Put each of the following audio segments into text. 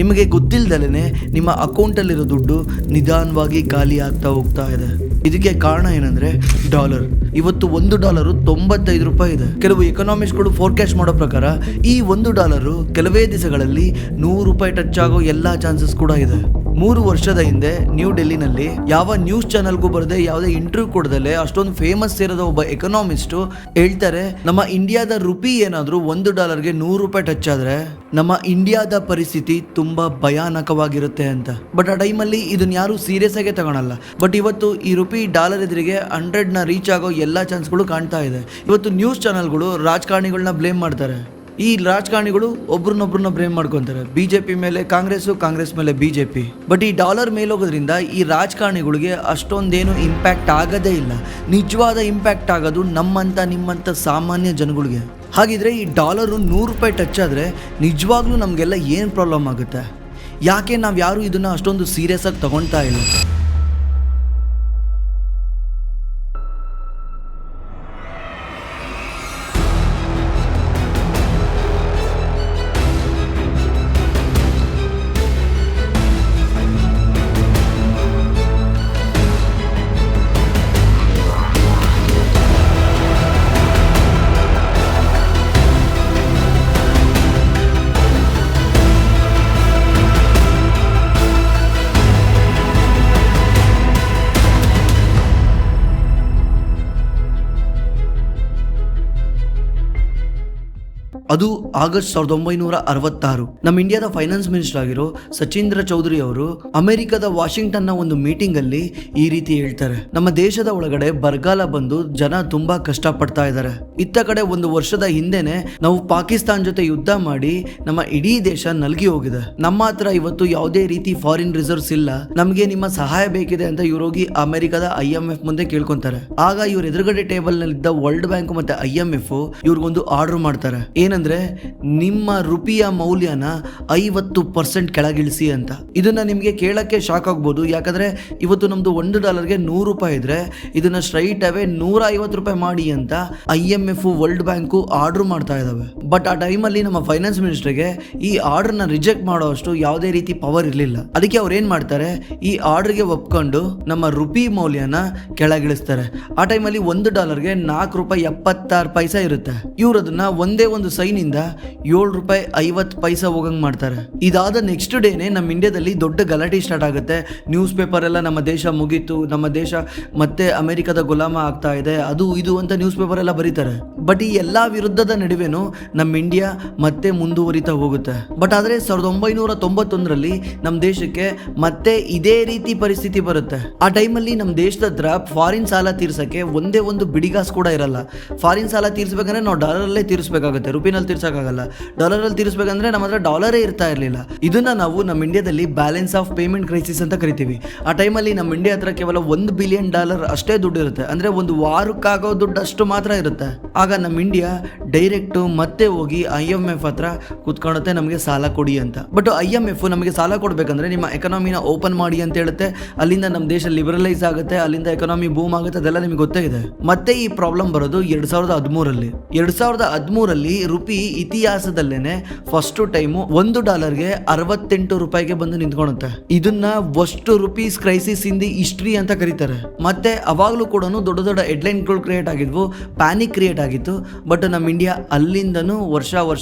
ನಿಮಗೆ ಗೊತ್ತಿಲ್ಲದಲೇ ನಿಮ್ಮ ಅಕೌಂಟಲ್ಲಿರೋ ದುಡ್ಡು ನಿಧಾನವಾಗಿ ಖಾಲಿ ಆಗ್ತಾ ಹೋಗ್ತಾ ಇದೆ. ಇದಕ್ಕೆ ಕಾರಣ ಏನಂದ್ರೆ ಡಾಲರ್. ಇವತ್ತು $1 $95 ಇದೆ. ಕೆಲವು ಎಕನಾಮಿಸ್ಟ್ಗಳು ಫೋರ್ಕಾಸ್ಟ್ ಮಾಡೋ ಪ್ರಕಾರ ಈ $1 ಕೆಲವೇ ದಿವಸಗಳಲ್ಲಿ $100 ಟಚ್ ಆಗೋ ಎಲ್ಲಾ ಚಾನ್ಸಸ್ ಕೂಡ ಇದೆ. 3 ವರ್ಷದ ಹಿಂದೆ ನ್ಯೂ ಡೆಲ್ಲಿನಲ್ಲಿ ಯಾವ ನ್ಯೂಸ್ ಚಾನೆಲ್ಗೂ ಬರದೆ ಯಾವುದೇ ಇಂಟರ್ವ್ಯೂ ಕೊಡದಲ್ಲೇ ಅಷ್ಟೊಂದು ಫೇಮಸ್ ಇರೋದ ಒಬ್ಬ ಎಕನಾಮಿಸ್ಟ್ ಹೇಳ್ತಾರೆ, ನಮ್ಮ ಇಂಡಿಯಾದ ರುಪಿ ಏನಾದ್ರೂ $1ಗೆ $100 ಟಚ್ ಆದ್ರೆ ನಮ್ಮ ಇಂಡಿಯಾದ ಪರಿಸ್ಥಿತಿ ತುಂಬಾ ಭಯಾನಕವಾಗಿರುತ್ತೆ ಅಂತ. ಬಟ್ ಆ ಟೈಮಲ್ಲಿ ಇದನ್ನ ಯಾರು ಸೀರಿಯಸ್ ಆಗಿ ತಗೊಳಲ್ಲ. ಬಟ್ ಇವತ್ತು ಈ ರುಪಿ ಡಾಲರ್ ಎದುರಿಗೆ 100ನ ರೀಚ್ ಆಗೋ ಎಲ್ಲಾ ಚಾನ್ಸ್ಗಳು ಕಾಣ್ತಾ ಇದೆ. ಇವತ್ತು ನ್ಯೂಸ್ ಚಾನೆಲ್ಗಳು ರಾಜಕಾರಣಿಗಳನ್ನ ಬ್ಲೇಮ್ ಮಾಡ್ತಾರೆ. ಈ ರಾಜಕಾರಣಿಗಳು ಒಬ್ರನ್ನೊಬ್ರನ್ನ ಬ್ಲೇಮ್ ಮಾಡ್ಕೊಂತಾರೆ. ಬಿಜೆಪಿ ಮೇಲೆ ಕಾಂಗ್ರೆಸ್ ಮೇಲೆ ಬಿಜೆಪಿ. ಬಟ್ ಈ ಡಾಲರ್ ಮೇಲೋಗೋದ್ರಿಂದ ಈ ರಾಜಕಾರಣಿಗಳಿಗೆ ಅಷ್ಟೊಂದೇನು ಇಂಪ್ಯಾಕ್ಟ್ ಆಗೋದೇ ಇಲ್ಲ. ನಿಜವಾದ ಇಂಪ್ಯಾಕ್ಟ್ ಆಗೋದು ನಿಮ್ಮಂಥ ಸಾಮಾನ್ಯ ಜನಗಳಿಗೆ. ಹಾಗಿದ್ರೆ ಈ ಡಾಲರು $100 ಟಚ್ ಆದರೆ ನಿಜವಾಗ್ಲೂ ನಮಗೆಲ್ಲ ಏನು ಪ್ರಾಬ್ಲಮ್ ಆಗುತ್ತೆ? ಯಾಕೆ ನಾವು ಯಾರು ಇದನ್ನು ಅಷ್ಟೊಂದು ಸೀರಿಯಸ್ ಆಗಿ ತಗೊಳ್ತಾ ಇಲ್ಲ? ಅದು ಆಗಸ್ಟ್ 1966. ನಮ್ಮ ಇಂಡಿಯಾದ ಫೈನಾನ್ಸ್ ಮಿನಿಸ್ಟರ್ ಆಗಿರೋ ಸಚೀಂದ್ರ ಚೌಧರಿ ಅವರು ಅಮೆರಿಕದ ವಾಷಿಂಗ್ಟನ್ನ ಒಂದು ಮೀಟಿಂಗ್ ಅಲ್ಲಿ ಈ ರೀತಿ ಹೇಳ್ತಾರೆ, ನಮ್ಮ ದೇಶದ ಒಳಗಡೆ ಬರಗಾಲ ಬಂದು ಜನ ತುಂಬಾ ಕಷ್ಟ ಪಡ್ತಾ ಇದ್ದಾರೆ. ಇತ್ತ ಕಡೆ 1 ವರ್ಷದ ಹಿಂದೆನೆ ನಾವು ಪಾಕಿಸ್ತಾನ ಜೊತೆ ಯುದ್ಧ ಮಾಡಿ ನಮ್ಮ ಇಡೀ ದೇಶ ನಲ್ಗಿ ಹೋಗಿದೆ. ನಮ್ಮ ಹತ್ರ ಇವತ್ತು ಯಾವುದೇ ರೀತಿ ಫಾರಿನ್ ರಿಸರ್ವ್ಸ್ ಇಲ್ಲ, ನಮಗೆ ನಿಮ್ಮ ಸಹಾಯ ಬೇಕಿದೆ ಅಂತ ಇವ್ರು ಹೋಗಿ ಅಮೆರಿಕದ IMF ಮುಂದೆ ಕೇಳ್ಕೊಂತಾರೆ. ಆಗ ಇವ್ರ ಎದುರುಗಡೆ ಟೇಬಲ್ ನಲ್ಲಿದ್ದ ವರ್ಲ್ಡ್ ಬ್ಯಾಂಕ್ ಮತ್ತೆ IMF ಇವ್ರಿಗೊಂದು ಆರ್ಡರ್ ಮಾಡ್ತಾರೆ. ಏನಂದ್ರೆ ನಿಮ್ಮ ರುಪಿಯ ಮೌಲ್ಯನ 50% ಕೆಳಗಿಳಿಸಿ ಅಂತ. ಇದನ್ನ ನಿಮ್ಗೆ ಕೇಳಕ್ಕೆ ಶಾಕ್ ಆಗ್ಬೋದು. ಯಾಕಂದ್ರೆ ಇವತ್ತು ನಮ್ದು $1ಗೆ $100 ಇದ್ರೆ ಇದನ್ನ ಸ್ಟ್ರೈಟ್ ಅವೇ $150 ಮಾಡಿ ಅಂತ IMF ವರ್ಲ್ಡ್ ಬ್ಯಾಂಕು ಆರ್ಡರ್ ಮಾಡ್ತಾ ಇದಾವೆ. ಬಟ್ ಆ ಟೈಮಲ್ಲಿ ನಮ್ಮ ಫೈನಾನ್ಸ್ ಮಿನಿಸ್ಟರ್ಗೆ ಈ ಆರ್ಡರ್ನ ರಿಜೆಕ್ಟ್ ಮಾಡೋ ಅಷ್ಟು ಯಾವುದೇ ರೀತಿ ಪವರ್ ಇರಲಿಲ್ಲ. ಅದಕ್ಕೆ ಅವ್ರು ಏನ್ ಮಾಡ್ತಾರೆ, ಈ ಆರ್ಡರ್ಗೆ ಒಪ್ಕೊಂಡು ನಮ್ಮ ರುಪಿ ಮೌಲ್ಯನ ಕೆಳಗಿಳಿಸ್ತಾರೆ. ಆ ಟೈಮಲ್ಲಿ $1ಗೆ $4.76 ಇರುತ್ತೆ. ಇವ್ರು ಅದನ್ನ ಒಂದೇ ಒಂದು ಸೈನ್ ಇಂದ $7.50 ಹೋಗಂಗ್ ಮಾಡ್ತಾರೆ. ಇದಾದ ನೆಕ್ಸ್ಟ್ ಡೇನೆ ನಮ್ಮ ಇಂಡಿಯಾದಲ್ಲಿ ದೊಡ್ಡ ಗಲಾಟೆ ಸ್ಟಾರ್ಟ್ ಆಗುತ್ತೆ. ನ್ಯೂಸ್ ಪೇಪರ್ ಎಲ್ಲ ನಮ್ಮ ದೇಶ ಮುಗೀತು, ನಮ್ಮ ದೇಶ ಮತ್ತೆ ಅಮೆರಿಕದ ಗುಲಾಮ ಆಗ್ತಾ ಇದೆ, ಅದು ಇದು ಅಂತ ನ್ಯೂಸ್ ಪೇಪರ್ ಎಲ್ಲ ಬರೀತಾರೆ. ಬಟ್ ಈ ಎಲ್ಲಾ ವಿರುದ್ಧದ ನಡುವೆನೂ ನಮ್ಮ ಇಂಡಿಯಾ ಮತ್ತೆ ಮುಂದುವರಿತಾ ಹೋಗುತ್ತೆ. ಬಟ್ ಆದ್ರೆ 1991ರಲ್ಲಿ ನಮ್ಮ ದೇಶಕ್ಕೆ ಮತ್ತೆ ಇದೇ ರೀತಿ ಪರಿಸ್ಥಿತಿ ಬರುತ್ತೆ. ಆ ಟೈಮಲ್ಲಿ ನಮ್ಮ ದೇಶದ ಹತ್ರ ಫಾರಿನ್ ಸಾಲ ತೀರ್ಸಕ್ಕೆ ಒಂದೇ ಒಂದು ಬಿಡಿಗಾಸ್ ಕೂಡ ಇರಲ್ಲ. ಫಾರಿನ್ ಸಾಲ ತೀರ್ಸ್ಬೇಕಂದ್ರೆ ನಾವು ಡಾಲರಲ್ಲೇ ತೀರಿಸಬೇಕಾಗುತ್ತೆ, ರುಪಿನಲ್ಲಿ ತೀರ್ಸಕ್ಕಾಗಲ್ಲ. ಡಾಲರಲ್ಲಿ ತೀರಿಸಬೇಕಂದ್ರೆ ನಮ್ಮ ಹತ್ರ ಡಾಲರೇ ಇರ್ತಾ ಇರಲಿಲ್ಲ. ಇದನ್ನ ನಾವು ನಮ್ಮ ಇಂಡಿಯಾದಲ್ಲಿ ಬ್ಯಾಲೆನ್ಸ್ ಆಫ್ ಪೇಮೆಂಟ್ ಕ್ರೈಸಿಸ್ ಅಂತ ಕರಿತೀವಿ. ಆ ಟೈಮಲ್ಲಿ ನಮ್ಮ ಇಂಡಿಯಾ ಹತ್ರ ಕೇವಲ $1 ಬಿಲಿಯನ್ ಅಷ್ಟೇ ದುಡ್ಡು ಇರುತ್ತೆ. ಅಂದ್ರೆ ಒಂದು ವಾರಕ್ಕಾಗೋ ದುಡ್ಡು ಅಷ್ಟು ಮಾತ್ರ ಇರುತ್ತೆ. ಆಗ ನಮ್ಮ ಇಂಡಿಯಾ ಡೈರೆಕ್ಟ್ ಮತ್ತೆ ಹೋಗಿ IMF ಹತ್ರ ಕುತ್ಕೊಳ್ಳುತ್ತೆ, ನಮಗೆ ಸಾಲ ಕೊಡಿ ಅಂತ. ಬಟ್ IMF ನಮಗೆ ಸಾಲ ಕೊಡ್ಬೇಕಂದ್ರೆ ನಿಮ್ಮ ಎಕನಾಮಿನ ಓಪನ್ ಮಾಡಿ ಅಂತ ಹೇಳುತ್ತೆ. ಅಲ್ಲಿಂದ ನಮ್ಮ ದೇಶ ಲಿಬರಲೈಸ್ ಆಗುತ್ತೆ, ಅಲ್ಲಿಂದ ಎಕನಾಮಿ ಬೂಮ್ ಆಗುತ್ತೆ, ಅದೆಲ್ಲ ನಿಮಗೆ ಗೊತ್ತೇ ಇದೆ. ಮತ್ತೆ ಈ ಪ್ರಾಬ್ಲಮ್ ಬರೋದು 2013ರಲ್ಲಿ. 2013ರಲ್ಲಿ ರುಪಿ ಇತಿಹಾಸದಲ್ಲೇನೆ ಫಸ್ಟ್ ಟೈಮು $1ಗೆ $68 ಬಂದು ನಿಂತ್ಕೊಳ್ಳುತ್ತೆ. ಇದನ್ನ first rupees crisis in the history ಅಂತ ಕರೀತಾರೆ. ಮತ್ತೆ ಅವಾಗ್ಲೂ ಕೂಡ ದೊಡ್ಡ ದೊಡ್ಡ ಹೆಡ್ಲೈನ್ಗಳು ಕ್ರಿಯೇಟ್ ಆಗಿದ್ವು, ಪ್ಯಾನಿಕ್ ಕ್ರಿಯೇಟ್ ಆಗಿತ್ತು. ಬಟ್ ನಮ್ಮ ಇಂಡಿಯಾ ಅಲ್ಲಿಂದನೂ ವರ್ಷ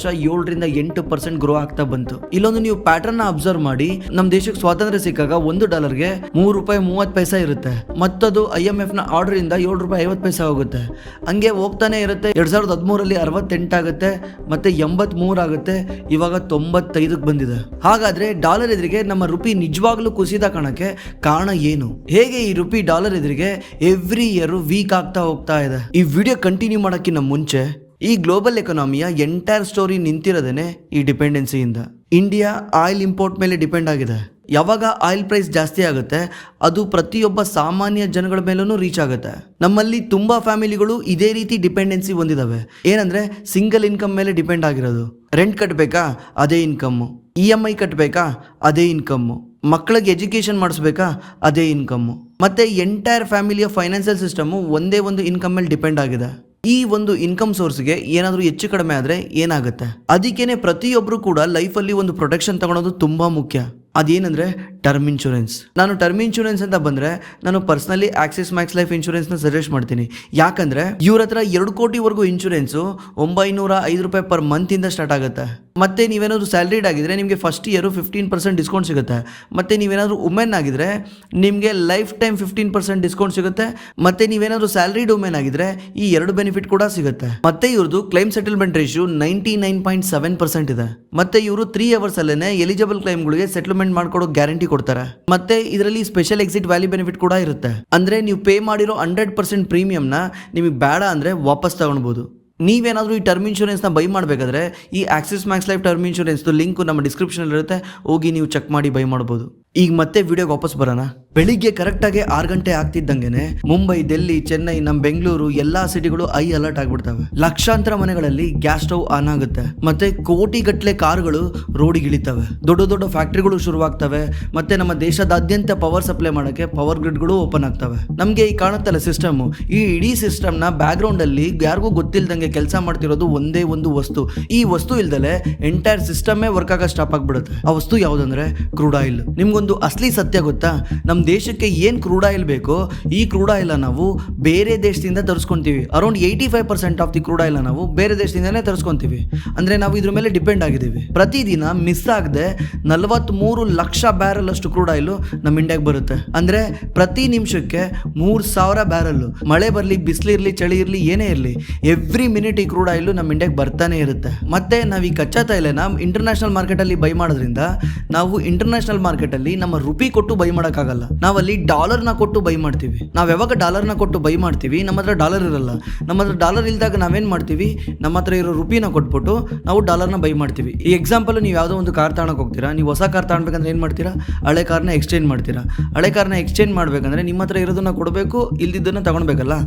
7ರಿಂದ 8% ಗ್ರೋ ಆಗ್ತಾ ಬಂತು. ಇಲ್ಲೊಂದು ನೀವು ಪ್ಯಾಟರ್ನ್ ಅಬ್ಸರ್ವ್ ಮಾಡಿ, ನಮ್ಮ ದೇಶಕ್ಕೆ ಸ್ವಾತಂತ್ರ್ಯ ಸಿಕ್ಕಾಗ $1ಗೆ $3.30 ಇರುತ್ತೆ. ಮತ್ತದು IMF ನ ಆರ್ಡರ್ ಇಂದ $7.50 ಹೋಗುತ್ತೆ. ಹಂಗೆ ಹೋಗ್ತಾನೆ ಇರುತ್ತೆ. 2013ರಲ್ಲಿ 68 ಆಗುತ್ತೆ, ಮತ್ತೆ 83 ಆಗುತ್ತೆ, ಇವಾಗ 95ಕ್ಕೆ ಬಂದಿದೆ. ಹಾಗಾದ್ರೆ ಡಾಲರ್ ಎದುರಿಗೆ ನಮ್ಮ ರುಪಿ ನಿಜವಾಗ್ಲೂ ಕುಸಿದ ಕಾಣಕ್ಕೆ ಕಾರಣ ಏನು? ಹೇಗೆ ಈ ರುಪಿ ಡಾಲರ್ ಎದುರಿಗೆ ಎವ್ರಿ ಇಯರ್ ವೀಕ್ ಆಗ್ತಾ ಹೋಗ್ತಾ ಇದೆ? ಈ ವಿಡಿಯೋ ಕಂಟಿನ್ಯೂ ಮಾಡೋಕ್ಕಿಂತ ಮುಂಚೆ ಈ ಗ್ಲೋಬಲ್ ಎಕಾನಮಿಯ ಎಂಟೈರ್ ಸ್ಟೋರಿ ನಿಂತಿರೋದೇನೆ ಈ ಡಿಪೆಂಡೆನ್ಸಿಯಿಂದ. ಇಂಡಿಯಾ ಆಯಿಲ್ ಇಂಪೋರ್ಟ್ ಮೇಲೆ ಡಿಪೆಂಡ್ ಆಗಿದೆ. ಯಾವಾಗ ಆಯಿಲ್ ಪ್ರೈಸ್ ಜಾಸ್ತಿ ಆಗುತ್ತೆ ಅದು ಪ್ರತಿಯೊಬ್ಬ ಸಾಮಾನ್ಯ ಜನಗಳ ಮೇಲೂ ರೀಚ್ ಆಗುತ್ತೆ. ನಮ್ಮಲ್ಲಿ ತುಂಬ ಫ್ಯಾಮಿಲಿಗಳು ಇದೇ ರೀತಿ ಡಿಪೆಂಡೆನ್ಸಿ ಹೊಂದಿದ್ದಾವೆ. ಏನಂದರೆ ಸಿಂಗಲ್ ಇನ್ಕಮ್ ಮೇಲೆ ಡಿಪೆಂಡ್ ಆಗಿರೋದು. ರೆಂಟ್ ಕಟ್ಟಬೇಕಾ ಅದೇ ಇನ್ಕಮ್ಮು, EMI ಕಟ್ಟಬೇಕಾ ಅದೇ ಇನ್ಕಮ್ಮು, ಮಕ್ಕಳಿಗೆ ಎಜುಕೇಷನ್ ಮಾಡಿಸ್ಬೇಕಾ ಅದೇ ಇನ್ಕಮ್ಮು. ಮತ್ತು ಎಂಟೈರ್ ಫ್ಯಾಮಿಲಿಯ ಫೈನಾನ್ಷಿಯಲ್ ಸಿಸ್ಟಮು ಒಂದೇ ಒಂದು ಇನ್ಕಮ್ ಮೇಲೆ ಡಿಪೆಂಡ್ ಆಗಿದೆ. ಈ ಒಂದು ಇನ್ಕಮ್ ಸೋರ್ಸ್ಗೆ ಏನಾದರೂ ಹೆಚ್ಚು ಕಡಿಮೆ ಆದ್ರೆ ಏನಾಗುತ್ತೆ? ಅದಕ್ಕೇನೆ ಪ್ರತಿಯೊಬ್ರು ಕೂಡ ಲೈಫಲ್ಲಿ ಒಂದು ಪ್ರೊಟೆಕ್ಷನ್ ತಗೊಳೋದು ತುಂಬಾ ಮುಖ್ಯ. ಅದೇನಂದ್ರೆ ಟರ್ಮ್ ಇನ್ಶೂರೆನ್ಸ್. ನಾನು ಟರ್ಮ್ ಇನ್ಶೂರೆನ್ಸ್ ಅಂತ ಬಂದ್ರೆ ನಾನು personally Axis Max life insurance ನ ಸಜೆಸ್ಟ್ ಮಾಡ್ತೀನಿ. ಯಾಕಂದ್ರೆ ಇವ್ರ ಹತ್ರ 2 ಕೋಟಿವರೆಗೂ ಇನ್ಶೂರೆನ್ಸ್ 905 ರೂಪಾಯಿ ಪರ್ ಮಂತ್ ಇಂದ ಸ್ಟಾರ್ಟ್ ಆಗುತ್ತೆ. ಮತ್ತೆ ನೀವೇನಾದ್ರು ಸ್ಯಾಲರಿಡ್ ಆಗಿದ್ರೆ ನಿಮಗೆ ಫಸ್ಟ್ ಇಯರ್ 15% ಡಿಸ್ಕೌಂಟ್ ಸಿಗುತ್ತೆ. ಮತ್ತೆ ನೀವೇನಾದ್ರು ವುಮೆನ್ ಆಗಿದ್ರೆ ನಿಮಗೆ ಲೈಫ್ ಟೈಮ್ 15% ಡಿಸ್ಕೌಂಟ್ ಸಿಗುತ್ತೆ. ಮತ್ತೆ ನೀವೇನಾದ್ರು ಸ್ಯಾಲರಿಡ್ ವುಮೆನ್ ಆಗಿದ್ರೆ ಈ 2 ಬೆನಿಫಿಟ್ ಕೂಡ ಸಿಗುತ್ತೆ. ಮತ್ತೆ ಇವ್ರದ್ದು ಕ್ಲೈಮ್ ಸೆಟಲ್ಮೆಂಟ್ ರೇಷಿಯೋ 99.7% ಇದೆ. ಮತ್ತೆ ಇವರು 3 ಅವರ್ಸ್ ಅಲ್ಲೇನೆ ಎಲಿಜಿಬಲ್ ಕ್ಲೈಮ್ಗಳಿಗೆ ಸೆಟಲ್ಮೆಂಟ್ ಮಾಡ್ಕೊಡೋ ಗ್ಯಾರಂಟಿ ಕೊಡ್ತಾರೆ. ಮತ್ತೆ ಇದರಲ್ಲಿ ಸ್ಪೆಷಲ್ ಎಕ್ಸಿಟ್ ವ್ಯಾಲ್ಯೂ ಬೆನಿಫಿಟ್ ಕೂಡ ಇರುತ್ತೆ. ಅಂದ್ರೆ ನೀವು ಪೇ ಮಾಡಿರೋ 100% ಪ್ರೀಮಿಯಂನ ನಿಮಗೆ ಬೇಡ ಅಂದ್ರೆ ವಾಪಸ್ ತಗೊಳ್ಬಹುದು. ನೀವೇನಾದರೂ ಈ ಟರ್ಮ್ ಇನ್ಶೂರೆನ್ಸ್ನ ಬೈ ಮಾಡಬೇಕಾದ್ರೆ ಈ ಆಕ್ಸಿಸ್ ಮ್ಯಾಕ್ಸ್ ಲೈಫ್ ಟರ್ಮ್ ಇನ್ಶೂರೆನ್ಸ್ದು ಲಿಂಕ್ ನಮ್ಮ ಡಿಸ್ಕ್ರಿಪ್ಷನಲ್ಲಿ ಇರುತ್ತೆ, ಹೋಗಿ ನೀವು ಚೆಕ್ ಮಾಡಿ ಬೈ ಮಾಡ್ಬೋದು. ಈಗ ಮತ್ತೆ ವಿಡಿಯೋಗೆ ವಾಪಸ್ ಬರೋಣ. ಬೆಳಿಗ್ಗೆ ಕರೆಕ್ಟಾಗಿ 6 ಗಂಟೆ ಆಗ್ತಿದ್ದಂಗೆನೆ ಮುಂಬೈ, ಡೆಲ್ಲಿ, ಚೆನ್ನೈ, ನಮ್ಮ ಬೆಂಗಳೂರು ಎಲ್ಲಾ ಸಿಟಿಗಳು ಐ ಅಲರ್ಟ್ ಆಗ್ಬಿಡ್ತವೆ. ಲಕ್ಷಾಂತರ ಮನೆಗಳಲ್ಲಿ ಗ್ಯಾಸ್ ಸ್ಟವ್ ಆನ್ ಆಗುತ್ತೆ. ಮತ್ತೆ ಕೋಟಿ ಗಟ್ಟಲೆ ಕಾರುಗಳು ರೋಡಿಗೆ ಇಳಿತವೆ. ದೊಡ್ಡ ದೊಡ್ಡ ಫ್ಯಾಕ್ಟ್ರಿಗಳು ಶುರುವಾಗ್ತವೆ. ಮತ್ತೆ ನಮ್ಮ ದೇಶದಾದ್ಯಂತ ಪವರ್ ಸಪ್ಲೈ ಮಾಡೋಕ್ಕೆ ಪವರ್ ಗ್ರಿಡ್ಗಳು ಓಪನ್ ಆಗ್ತವೆ. ನಮಗೆ ಈ ಕಾಣುತ್ತಲ್ಲ ಸಿಸ್ಟಮ್, ಈ ಇಡೀ ಸಿಸ್ಟಮ್ನ ಬ್ಯಾಕ್ಗ್ರೌಂಡ್ ಅಲ್ಲಿ ಯಾರಿಗೂ ಗೊತ್ತಿಲ್ದಂಗೆ ಕೆಲಸ ಮಾಡ್ತಿರೋದು ಒಂದೇ ಒಂದು ವಸ್ತು. ಈ ವಸ್ತು ಇಲ್ದಲೆ ಎಂಟೈರ್ ಸಿಸ್ಟಮೇ ವರ್ಕ್ ಆಗ ಸ್ಟಾಪ್ ಆಗ್ಬಿಡುತ್ತೆ. ಆ ವಸ್ತು ಯಾವುದಂದ್ರೆ ಕ್ರೂಡ್ ಆಯಿಲ್. ನಿಮ್ಗೊಂದು ಅಸಲಿ ಸತ್ಯ ಗೊತ್ತಾ? ನಮ್ಮ ದೇಶಕ್ಕೆ ಏನ್ ಕ್ರೂಡ್ ಆಯಿಲ್ ಬೇಕೋ ಈ ಕ್ರೂಡ್ ಆಯಿಲ್ ನಾವು ಬೇರೆ ದೇಶದಿಂದ ತರಿಸ್ಕೊಂತೀವಿ. Around 85% of the crude oil ನಾವು ಬೇರೆ ದೇಶದಿಂದಲೇ ತರಿಸ್ಕೊಂತೀವಿ. ಅಂದ್ರೆ ನಾವು ಇದ್ರ ಮೇಲೆ ಡಿಪೆಂಡ್ ಆಗಿದ್ದೀವಿ. ಪ್ರತಿದಿನ ಮಿಸ್ ಆಗದೆ 43 ಲಕ್ಷ ಬ್ಯಾರಲ್ ಅಷ್ಟು ಕ್ರೂಡ್ ಆಯಿಲ್ ನಮ್ಮ ಇಂಡಿಯಾಗೆ ಬರುತ್ತೆ. ಅಂದ್ರೆ ಪ್ರತಿ ನಿಮಿಷಕ್ಕೆ 3000 ಬ್ಯಾರಲ್. ಮಳೆ ಬರಲಿ, ಬಿಸಿಲಿರ್ಲಿ, ಚಳಿ ಇರಲಿ, ಏನೇ ಇರಲಿ, ಎವ್ರಿ ಮಿನಿಟ್ ಈ ಕ್ರೂಡ್ ಆಯಿಲ್ ನಮ್ಮ ಇಂಡಿಯಾಗೆ ಬರ್ತಾನೆ ಇರುತ್ತೆ. ಮತ್ತೆ ನಾವು ಈ ಕಚ್ಚಾ ತೈಲನ ಇಂಟರ್ನ್ಯಾಷನಲ್ ಮಾರ್ಕೆಟ್ ಅಲ್ಲಿ ಬೈ ಮಾಡೋದ್ರಿಂದ ನಾವು ಇಂಟರ್ನ್ಯಾಷನಲ್ ಮಾರ್ಕೆಟ್ ಅಲ್ಲಿ ನಮ್ಮ ರುಪಿ ಕೊಟ್ಟು ಬೈ ಮಾಡೋಕ್ಕಾಗಲ್ಲ. ನಾವಲ್ಲಿ ಡಾಲರ್ನ ಕೊಟ್ಟು ಬೈ ಮಾಡ್ತೀವಿ. ನಾವು ಯಾವಾಗ ಡಾಲರ್ನ ಕೊಟ್ಟು ಬೈ ಮಾಡ್ತೀವಿ, ನಮ್ಮ ಹತ್ರ ಡಾಲರ್ ಇರಲ್ಲ. ನಮ್ಮ ಹತ್ರ ಡಾಲರ್ ಇಲ್ದಾಗ ನಾವೇನ್ ಮಾಡ್ತೀವಿ, ನಮ್ಮ ಹತ್ರ ಇರೋ ರುಪಿನ ಕೊಟ್ಬಿಟ್ಟು ನಾವು ಡಾಲರ್ನ ಬೈ ಮಾಡ್ತೀವಿ. ಈ ಎಕ್ಸಾಂಪಲ್, ನೀವು ಯಾವುದೋ ಒಂದು ಕಾರ್ ತಗೊಳಕ್ ಹೋಗ್ತೀರಾ. ನೀವು ಹೊಸ ಕಾರ್ ತಗೊಳ್ಬೇಕಂದ್ರೆ ಏನು ಮಾಡ್ತೀರಾ? ಹಳೆ ಕಾರ್ನ ಎಕ್ಸ್ಚೇಂಜ್ ಮಾಡ್ತೀರಾ. ಹಳೆ ಕಾರ್ನ ಎಕ್ಸ್ಚೇಂಜ್ ಮಾಡ್ಬೇಕಂದ್ರೆ ನಿಮ್ಮ ಹತ್ರ ಇರೋದನ್ನ ಕೊಡಬೇಕು, ಇಲ್ದಿದ್ದನ್ನ ತಗೊಳ್ಬೇಕಲ್ಲ.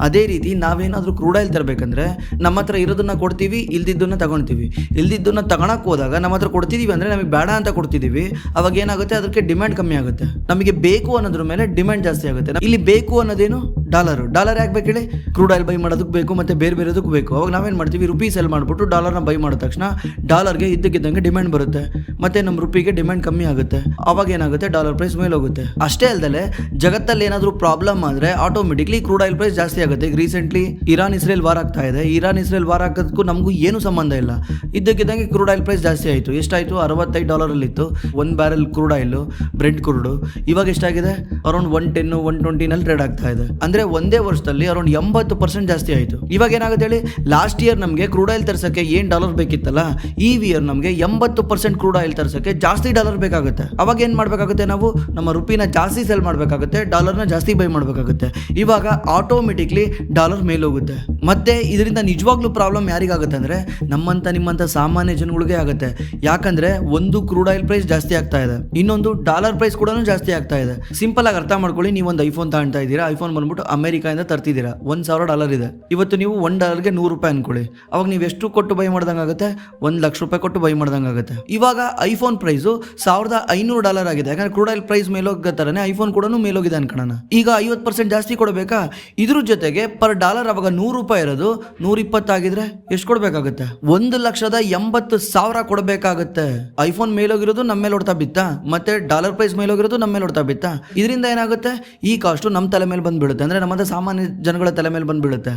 ಅದೇ ರೀತಿ ನಾವೇನಾದ್ರೂ ಕ್ರೂಡ್ ಆಯಿಲ್ ತರಬೇಕಂದ್ರೆ ನಮ್ಮ ಹತ್ರ ಇರೋದನ್ನ ಕೊಡ್ತೀವಿ, ಇಲ್ದಿದ್ದನ್ನ ತಗೊಳ್ತೀವಿ. ಇಲ್ದಿದ್ದನ್ನ ತಗೊಳಕ್ ಹೋದಾಗ ನಮ್ಮ ಹತ್ರ ಕೊಡ್ತಿದೀವಿ ಅಂದ್ರೆ ನಮಗೆ ಬೇಡ ಅಂತ ಕೊಡ್ತಿದೀವಿ. ಅವಾಗ ಏನಾಗುತ್ತೆ, ಅದಕ್ಕೆ ಡಿಮ್ಯಾಂಡ್ ಕಮ್ಮಿ ಆಗುತ್ತೆ. ನಮಗೆ ಬೇಕು ಅನ್ನೋದ್ರ ಮೇಲೆ ಡಿಮ್ಯಾಂಡ್ ಜಾಸ್ತಿ ಆಗುತ್ತೆ. ಇಲ್ಲಿ ಬೇಕು ಅನ್ನೋದೇನು? ಡಾಲರ್. ಡಾಲರ್ ಯಾಕೆ ಬೇಕು ಹೇಳಿ? ಕ್ರೂಡ್ ಆಯಿಲ್ ಬೈ ಮಾಡೋದಕ್ಕೆ ಬೇಕು, ಮತ್ತೆ ಬೇರೆ ಬೇರೆದಕ್ಕೂ ಬೇಕು. ಅವಾಗ ನಾವೇನು ಮಾಡ್ತೀವಿ, ರುಪಿ ಸೆಲ್ ಮಾಡಿಬಿಟ್ಟು ಡಾಲರ್ನ ಬೈ ಮಾಡಿದ ತಕ್ಷಣ ಡಾಲರ್ಗೆ ಇದ್ದಕ್ಕಿದ್ದಂಗೆ ಡಿಮ್ಯಾಂಡ್ ಬರುತ್ತೆ, ಮತ್ತೆ ನಮ್ಮ ರುಪಿಗೆ ಡಿಮ್ಯಾಂಡ್ ಕಮ್ಮಿ ಆಗುತ್ತೆ. ಅವಾಗ ಏನಾಗುತ್ತೆ, ಡಾಲರ್ ಪ್ರೈಸ್ ಮೇಲೆ ಹೋಗುತ್ತೆ. ಅಷ್ಟೇ ಅಲ್ಲದೆ ಜಗತ್ತಲ್ಲಿ ಏನಾದರೂ ಪ್ರಾಬ್ಲಮ್ ಆದರೆ ಆಟೋಮೆಟಿಕ್ಲಿ ಕ್ರೂಡ್ ಆಯಿಲ್ ಪ್ರೈಸ್ ಜಾಸ್ತಿ ಆಗುತ್ತೆ. ಈಗ ರೀಸೆಂಟ್ಲಿ ಇರಾನ್ ಇಸ್ರೇಲ್ ವಾರ್ ಆಗ್ತಾ ಇದೆ. ಇರಾನ್ ಇಸ್ರೇಲ್ ವಾರ್ ಆಗೋದಕ್ಕೂ ನಮಗೂ ಏನು ಸಂಬಂಧ ಇಲ್ಲ. ಇದ್ದಕ್ಕಿದ್ದಂಗೆ ಕ್ರೂಡ್ ಆಯಿಲ್ ಪ್ರೈಸ್ ಜಾಸ್ತಿ ಆಯಿತು. ಎಷ್ಟಾಯಿತು? $65 ಇತ್ತು 1 barrel crude oil, bread crude. ಇವಾಗ ಎಷ್ಟಾಗಿದೆ? ಅರೌಂಡ್ 110, 120 ಟ್ರೇಡ್ ಆಗ್ತಾ ಇದೆ. ಅಂದ್ರೆ ಒಂದೇ ವರ್ಷದಲ್ಲಿ ಅರೌಂಡ್ 80% ಜಾಸ್ತಿ ಆಯಿತು. ಇವಾಗ ಏನಾಗುತ್ತೆ ಹೇಳಿ, ಲಾಸ್ಟ್ ಇಯರ್ ನಮಗೆ ಕ್ರೂಡ್ ಆಯಿಲ್ ತರ್ಸಕ್ಕೆ ಏನು ಡಾಲರ್ ಬೇಕಿತ್ತಲ್ಲ, ಈ ಇಯರ್ ನಮಗೆ 80% ಕ್ರೂಡ್ ಆಯಿಲ್ ತರ್ಸಕ್ಕೆ ಜಾಸ್ತಿ ಡಾಲರ್ ಬೇಕಾಗುತ್ತೆ. ಅವಾಗ ಏನು ಮಾಡಬೇಕಾಗುತ್ತೆ, ನಾವು ನಮ್ಮ ರುಪಿನ ಜಾಸ್ತಿ ಸೆಲ್ ಮಾಡಬೇಕಾಗುತ್ತೆ, ಡಾಲರ್ನ ಜಾಸ್ತಿ ಬೈ ಮಾಡಬೇಕಾಗುತ್ತೆ. ಇವಾಗ ಆಟೋಮೆಟಿಕ್ಲಿ ಡಾಲರ್ ಮೇಲೆ ಹೋಗುತ್ತೆ. ಮತ್ತೆ ಇದರಿಂದ ನಿಜವಾಗ್ಲೂ ಪ್ರಾಬ್ಲಮ್ ಯಾರಿಗಾಗುತ್ತೆ ಅಂದ್ರೆ ನಮ್ಮಂತ ನಿಮ್ಮಂತ ಸಾಮಾನ್ಯ ಜನಗಳಿಗೆ ಆಗುತ್ತೆ. ಯಾಕಂದ್ರೆ ಒಂದು ಕ್ರೂಡ್ ಆಯಿಲ್ ಪ್ರೈಸ್ ಜಾಸ್ತಿ ಆಗ್ತಾ ಇದೆ, ಇನ್ನೊಂದು ಡಾಲರ್ ಪ್ರೈಸ್ ಕೂಡ ಜಾಸ್ತಿ ಆಗ್ತಾ ಇದೆ. ಸಿಂಪಲ್ ಆಗಿ ಅರ್ಥ ಮಾಡ್ಕೊಳ್ಳಿ, ನೀವು ಒಂದು ಐಫೋನ್ ತಗೊಳ್ತಾ ಇದ್ದೀರಾ. ಐಫೋನ್ ಬಂದ್ಬಿಟ್ಟು ಅಮೆರಿಕಾದಿಂದ ತರ್ತಿದ್ದೀರಾ. $1,000 ಇದೆ. ಇವತ್ತು ನೀವು $1ಗೆ $100 ಅನ್ಕೊಳ್ಳಿ. ಅವಾಗ ನೀವು ಎಷ್ಟು ಕೊಟ್ಟು ಬೈ ಮಾಡ್ದಂಗೆ ಆಗುತ್ತೆ? $1,00,000 ಕೊಟ್ಟು ಬೈ ಮಾಡ್ದಂಗೆ ಆಗುತ್ತೆ. ಇವಾಗ ಐಫೋನ್ ಪ್ರೈಸು $1,500 ಆಗಿದೆ. ಯಾಕಂದ್ರೆ ಕ್ರೂಡ್ ಆಯಿಲ್ ಪ್ರೈಸ್ ಮೇಲೋಗತ್ತಾರನೆ ಐಫೋನ್ ಕೂಡ ಮೇಲೋಗಿದೆ ಅನ್ಕೋಣ. ಈಗ 50% ಜಾಸ್ತಿ ಕೊಡಬೇಕಾ? ಇದ್ರ ಜೊತೆಗೆ ಪರ್ ಡಾಲರ್ ಅವಾಗ $100 ಇರೋದು 120 ಆಗಿದ್ರೆ ಎಷ್ಟು ಕೊಡಬೇಕಾಗುತ್ತೆ? 1,80,000 ಕೊಡಬೇಕಾಗುತ್ತೆ. ಐಫೋನ್ ಮೇಲೋಗಿರೋದು ನಮ್ಮ ಮೇಲೆ ಹೊಡ್ತಾ ಬಿತ್ತಾ, ಮತ್ತೆ ಡಾಲರ್ ಪ್ರೈಸ್ ಮೇಲೋಗಿರೋದು ನಮ್ಮ ಮೇಲೆ ಹೊಡ್ತಾ ಬಿತ್ತಾ. ಇದರಿಂದ ಏನಾಗುತ್ತೆ, ಈ ಕಾಸ್ಟು ನಮ್ಮ ತಲೆ ಮೇಲೆ ಬಂದ್ಬಿಡುತ್ತೆ. ಅಂದ್ರೆ ನಮ್ಮಂತ ಸಾಮಾನ್ಯ ಜನಗಳ ತಲೆ ಮೇಲೆ ಬಂದ್ಬಿಡುತ್ತೆ.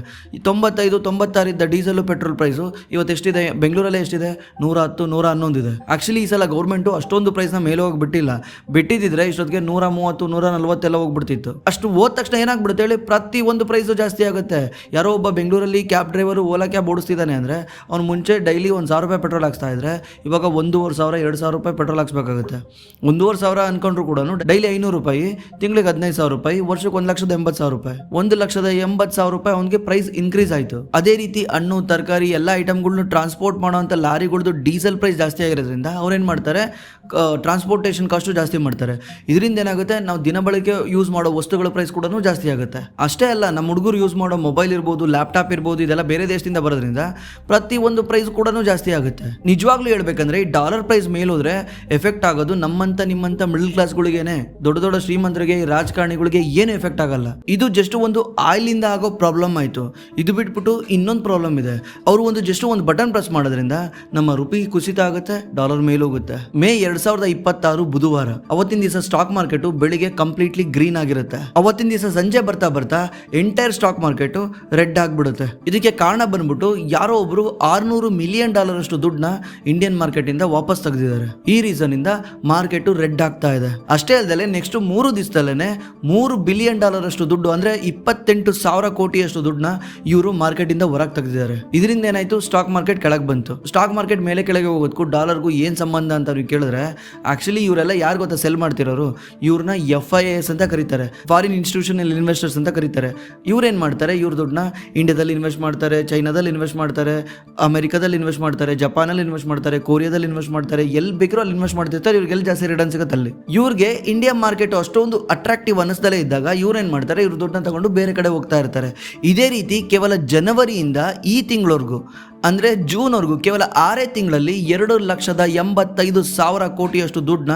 95-96 ಇದ್ದ ಡೀಸೆಲ್ ಪೆಟ್ರೋಲ್ ಪ್ರೈಸು ಇವತ್ತು ಎಷ್ಟಿದೆ? ಬೆಂಗಳೂರಲ್ಲಿ ಎಷ್ಟಿದೆ? 110, 111 ಇದೆ. ಆಕ್ಚುಲಿ ಈ ಸಲ ಗೌರ್ಮೆಂಟು ಅಷ್ಟೊಂದು ಪ್ರೈಸ್ನ ಮೇಲೆ ಹೋಗಿ ಬಿಟ್ಟಿಲ್ಲ. ಬಿಟ್ಟಿದ್ರೆ ಇಷ್ಟೊತ್ತಿಗೆ 130, 140 ಎಲ್ಲ ಹೋಗ್ಬಿಡ್ತಿತ್ತು. ಅಷ್ಟು ಹೋದ ತಕ್ಷಣ ಏನಾಗ್ಬಿಡುತ್ತೆ ಹೇಳಿ, ಪ್ರತಿ ಒಂದು ಪ್ರೈಸು ಜಾಸ್ತಿ ಆಗುತ್ತೆ. ಯಾರೋ ಒಬ್ಬ ಬೆಂಗಳೂರಲ್ಲಿ ಕ್ಯಾಬ್ ಡ್ರೈವರು ಓಲಾ ಕ್ಯಾಬ್ ಓಡಿಸ್ತಿದ್ದಾನೆ ಅಂದ್ರೆ ಅವ್ನು ಮುಂಚೆ ಡೈಲಿ $1,000 ಪೆಟ್ರೋಲ್ ಹಾಕ್ಸ್ತಾ ಇದ್ರೆ ಇವಾಗ $1,500, $2,000 ಪೆಟ್ರೋಲ್ ಹಾಕ್ಸ್ಬೇಕಾಗುತ್ತೆ. $1,500 ಅನ್ಕೊಂಡ್ರು ಕೂಡ ಡೈಲಿ $500, ತಿಂಗಳಿಗೆ $15,000, ವರ್ಷಕ್ಕೆ $1,80,000. $1,80,000 ಅವನಿಗೆ ಪ್ರೈಸ್ ಇನ್ಕ್ರೀಸ್ ಆಯಿತು. ಅದೇ ರೀತಿ ಹಣ್ಣು ತರಕಾರಿ ಎಲ್ಲ ಐಟಮ್ಗಳನ್ನ ಟ್ರಾನ್ಸ್ಪೋರ್ಟ್ ಮಾಡೋಂಥ ಲಾರಿಗಳದ್ದು ಡೀಸೆಲ್ ಪ್ರೈಸ್ ಜಾಸ್ತಿ ಆಗಿರೋದ್ರಿಂದ ಅವ್ರೇನು ಮಾಡ್ತಾರೆ, ಟ್ರಾನ್ಸ್ಪೋರ್ಟೇಷನ್ ಕಾಸ್ಟು ಜಾಸ್ತಿ ಮಾಡ್ತಾರೆ. ಇದರಿಂದ ಏನಾಗುತ್ತೆ, ನಾವು ದಿನಬಳಕೆ ಯೂಸ್ ಮಾಡೋ ವಸ್ತುಗಳ ಪ್ರೈಸ್ ಕೂಡ ಜಾಸ್ತಿ ಆಗುತ್ತೆ. ಅಷ್ಟೇ ಅಲ್ಲ, ನಮ್ಮ ಹುಡುಗರು ಯೂಸ್ ಮಾಡೋ ಮೊಬೈಲ್ ಇರ್ಬೋದು, ಲ್ಯಾಪ್ಟಾಪ್ ಇರ್ಬೋದು, ಇದೆಲ್ಲ ಬೇರೆ ದೇಶದಿಂದ ಬರೋದ್ರಿಂದ ಪ್ರತಿ ಒಂದು ಪ್ರೈಸ್ ಕೂಡ ಜಾಸ್ತಿ ಆಗುತ್ತೆ. ನಿಜವಾಗ್ಲೂ ಹೇಳ್ಬೇಕಂದ್ರೆ ಈ ಡಾಲರ್ ಪ್ರೈಸ್ ಮೇಲೋದ್ರೆ ಎಫೆಕ್ಟ್ ಆಗೋದು ನಮ್ಮಂತ ನಿಮ್ಮಂತ ಮಿಡಲ್ ಕ್ಲಾಸ್ಗಳಿಗೇನೆ. ದೊಡ್ಡ ದೊಡ್ಡ ಶ್ರೀಮಂತ ಶ್ರೀಮಂತರಿಗೆ ರಾಜಕಾರಣಿಗಳಿಗೆ ಏನು ಎಫೆಕ್ಟ್ ಆಗಲ್ಲ. ಇದು ಜಸ್ಟ್ ಒಂದು ಆಯಿಲ್ ಇಂದ ಆಗೋ ಪ್ರಾಬ್ಲಮ್ ಆಯ್ತು. ಇದು ಬಿಟ್ಬಿಟ್ಟು ಇನ್ನೊಂದು ಪ್ರಾಬ್ಲಮ್ ಇದೆ. ಅವರು ಒಂದು ಬಟನ್ ಪ್ರೆಸ್ ಮಾಡೋದ್ರಿಂದ ನಮ್ಮ ರುಪಿ ಕುಸಿತ ಆಗುತ್ತೆ, ಡಾಲರ್ ಮೇಲೋಗುತ್ತೆ. ಮೇ 2026 ಬುಧವಾರ ಅವತ್ತಿನ ದಿವಸ ಸ್ಟಾಕ್ ಮಾರ್ಕೆಟ್ ಬೆಳಿಗ್ಗೆ ಕಂಪ್ಲೀಟ್ಲಿ ಗ್ರೀನ್ ಆಗಿರುತ್ತೆ. ಅವತ್ತಿನ ದಿವಸ ಸಂಜೆ ಬರ್ತಾ ಬರ್ತಾ ಎಂಟೈರ್ ಸ್ಟಾಕ್ ಮಾರ್ಕೆಟ್ ರೆಡ್ ಆಗ್ಬಿಡುತ್ತೆ. ಇದಕ್ಕೆ ಕಾರಣ ಬಂದ್ಬಿಟ್ಟು ಯಾರೋ ಒಬ್ರು $600 ಮಿಲಿಯನ್ ಅಷ್ಟು ದುಡ್ಡನ್ನ ಇಂಡಿಯನ್ ಮಾರ್ಕೆಟ್ ಇಂದ ವಾಪಸ್ ತೆಗೆದಿದ್ದಾರೆ. ಈ ರೀಸನ್ ಇಂದ ಮಾರ್ಕೆಟ್ ರೆಡ್ ಆಗ್ತಾ ಇದೆ. ಅಷ್ಟೇ ಅಲ್ಲದೆ ನೆಕ್ಸ್ಟ್ 3 ದಿವಸದಲ್ಲೇನೆ $3 ಬಿಲಿಯನ್ ಅಷ್ಟು ದುಡ್ಡು ಅಂದ್ರೆ 28,000 ಕೋಟಿಯಷ್ಟು ದುಡ್ಡನ್ನ ಇವರು ಮಾರ್ಕೆಟ್ ಇಂದ ಹೊರಗೆ ತೆಗೆದಿದ್ದಾರೆ. ಇದರಿಂದ ಏನಾಯ್ತು, ಸ್ಟಾಕ್ ಮಾರ್ಕೆಟ್ ಕೆಳಗೆ ಬಂತು. ಸ್ಟಾಕ್ ಮಾರ್ಕೆಟ್ ಮೇಲೆ ಕೆಳಗೆ ಹೋಗೋದಕ್ಕೂ ಡಾಲರ್ಗೂ ಏನ್ ಸಂಬಂಧ ಅಂತ ಅವ್ರಿಗೆ ಕೇಳಿದ್ರೆ, ಆಕ್ಚುಲಿ ಇವರೆಲ್ಲ ಯಾರು ಗೊತ್ತಾ ಸೆಲ್ ಮಾಡ್ತಿರೋರು, ಇವ್ರನ್ನ FIIs ಅಂತ ಕರೀತಾರೆ, ಫಾರಿನ್ ಇನ್ಸ್ಟಿಟ್ಯೂಷನಲ್ ಇನ್ವೆಸ್ಟರ್ಸ್ ಅಂತ ಕರೀತಾರೆ. ಇವ್ರೇನ್ ಮಾಡ್ತಾರೆ, ಇವ್ರ ದುಡ್ಡನ್ನ ಇಂಡಿಯಾದಲ್ಲಿ ಇನ್ವೆಸ್ಟ್ ಮಾಡ್ತಾರೆ, ಚೈನಾದಲ್ಲಿ ಇನ್ವೆಸ್ಟ್ ಮಾಡ್ತಾರೆ, ಅಮೆರಿಕಾದಲ್ಲಿ ಇನ್ವೆಸ್ಟ್ ಮಾಡ್ತಾರೆ, ಜಪಾನಲ್ಲಿ ಇನ್ವೆಸ್ಟ್ ಮಾಡ್ತಾರೆ, ಕೊರಿಯಾದಲ್ಲಿ ಇನ್ವೆಸ್ಟ್ ಮಾಡ್ತಾರೆ, ಎಲ್ಲಿ ಬೇಕಿರೋ ಅಲ್ಲಿ ಇನ್ವೆಸ್ಟ್ ಮಾಡ್ತಿರ್ತಾರೆ. ಇವ್ರಿಗೆ ಎಲ್ಲಿ ಜಾಸ್ತಿ ರಿಟರ್ನ್ ಸಿಗುತ್ತೆ ಅಲ್ಲಿ. ಇವ್ರಿಗೆ ಇಂಡಿಯಾ ಮಾರ್ಕೆಟ್ ಅಷ್ಟೊಂದು ಅಟ್ರಾಕ್ಟಿವ್ ಅನ್ನಿಸ್ದಲೇ ಇದ್ದಾಗ ಇವ್ರೇನ್ ಮಾಡ್ತಾರೆ, ಇವ್ರ ದುಡ್ಡನ್ನ ತಗೊಂಡು ಬೇರೆ ಕಡೆ ಹೋಗ್ತಾ ಇರ್ತಾರೆ. ಇದೇ ರೀತಿ ಕೇವಲ ಜನವರಿಯಿಂದ ಈ ತಿಂಗಳವರೆಗೂ ಅಂದರೆ ಜೂನ್ವರೆಗೂ ಕೇವಲ 6 ತಿಂಗಳಲ್ಲಿ 2,85,000 ಕೋಟಿಯಷ್ಟು ದುಡ್ಡನ್ನ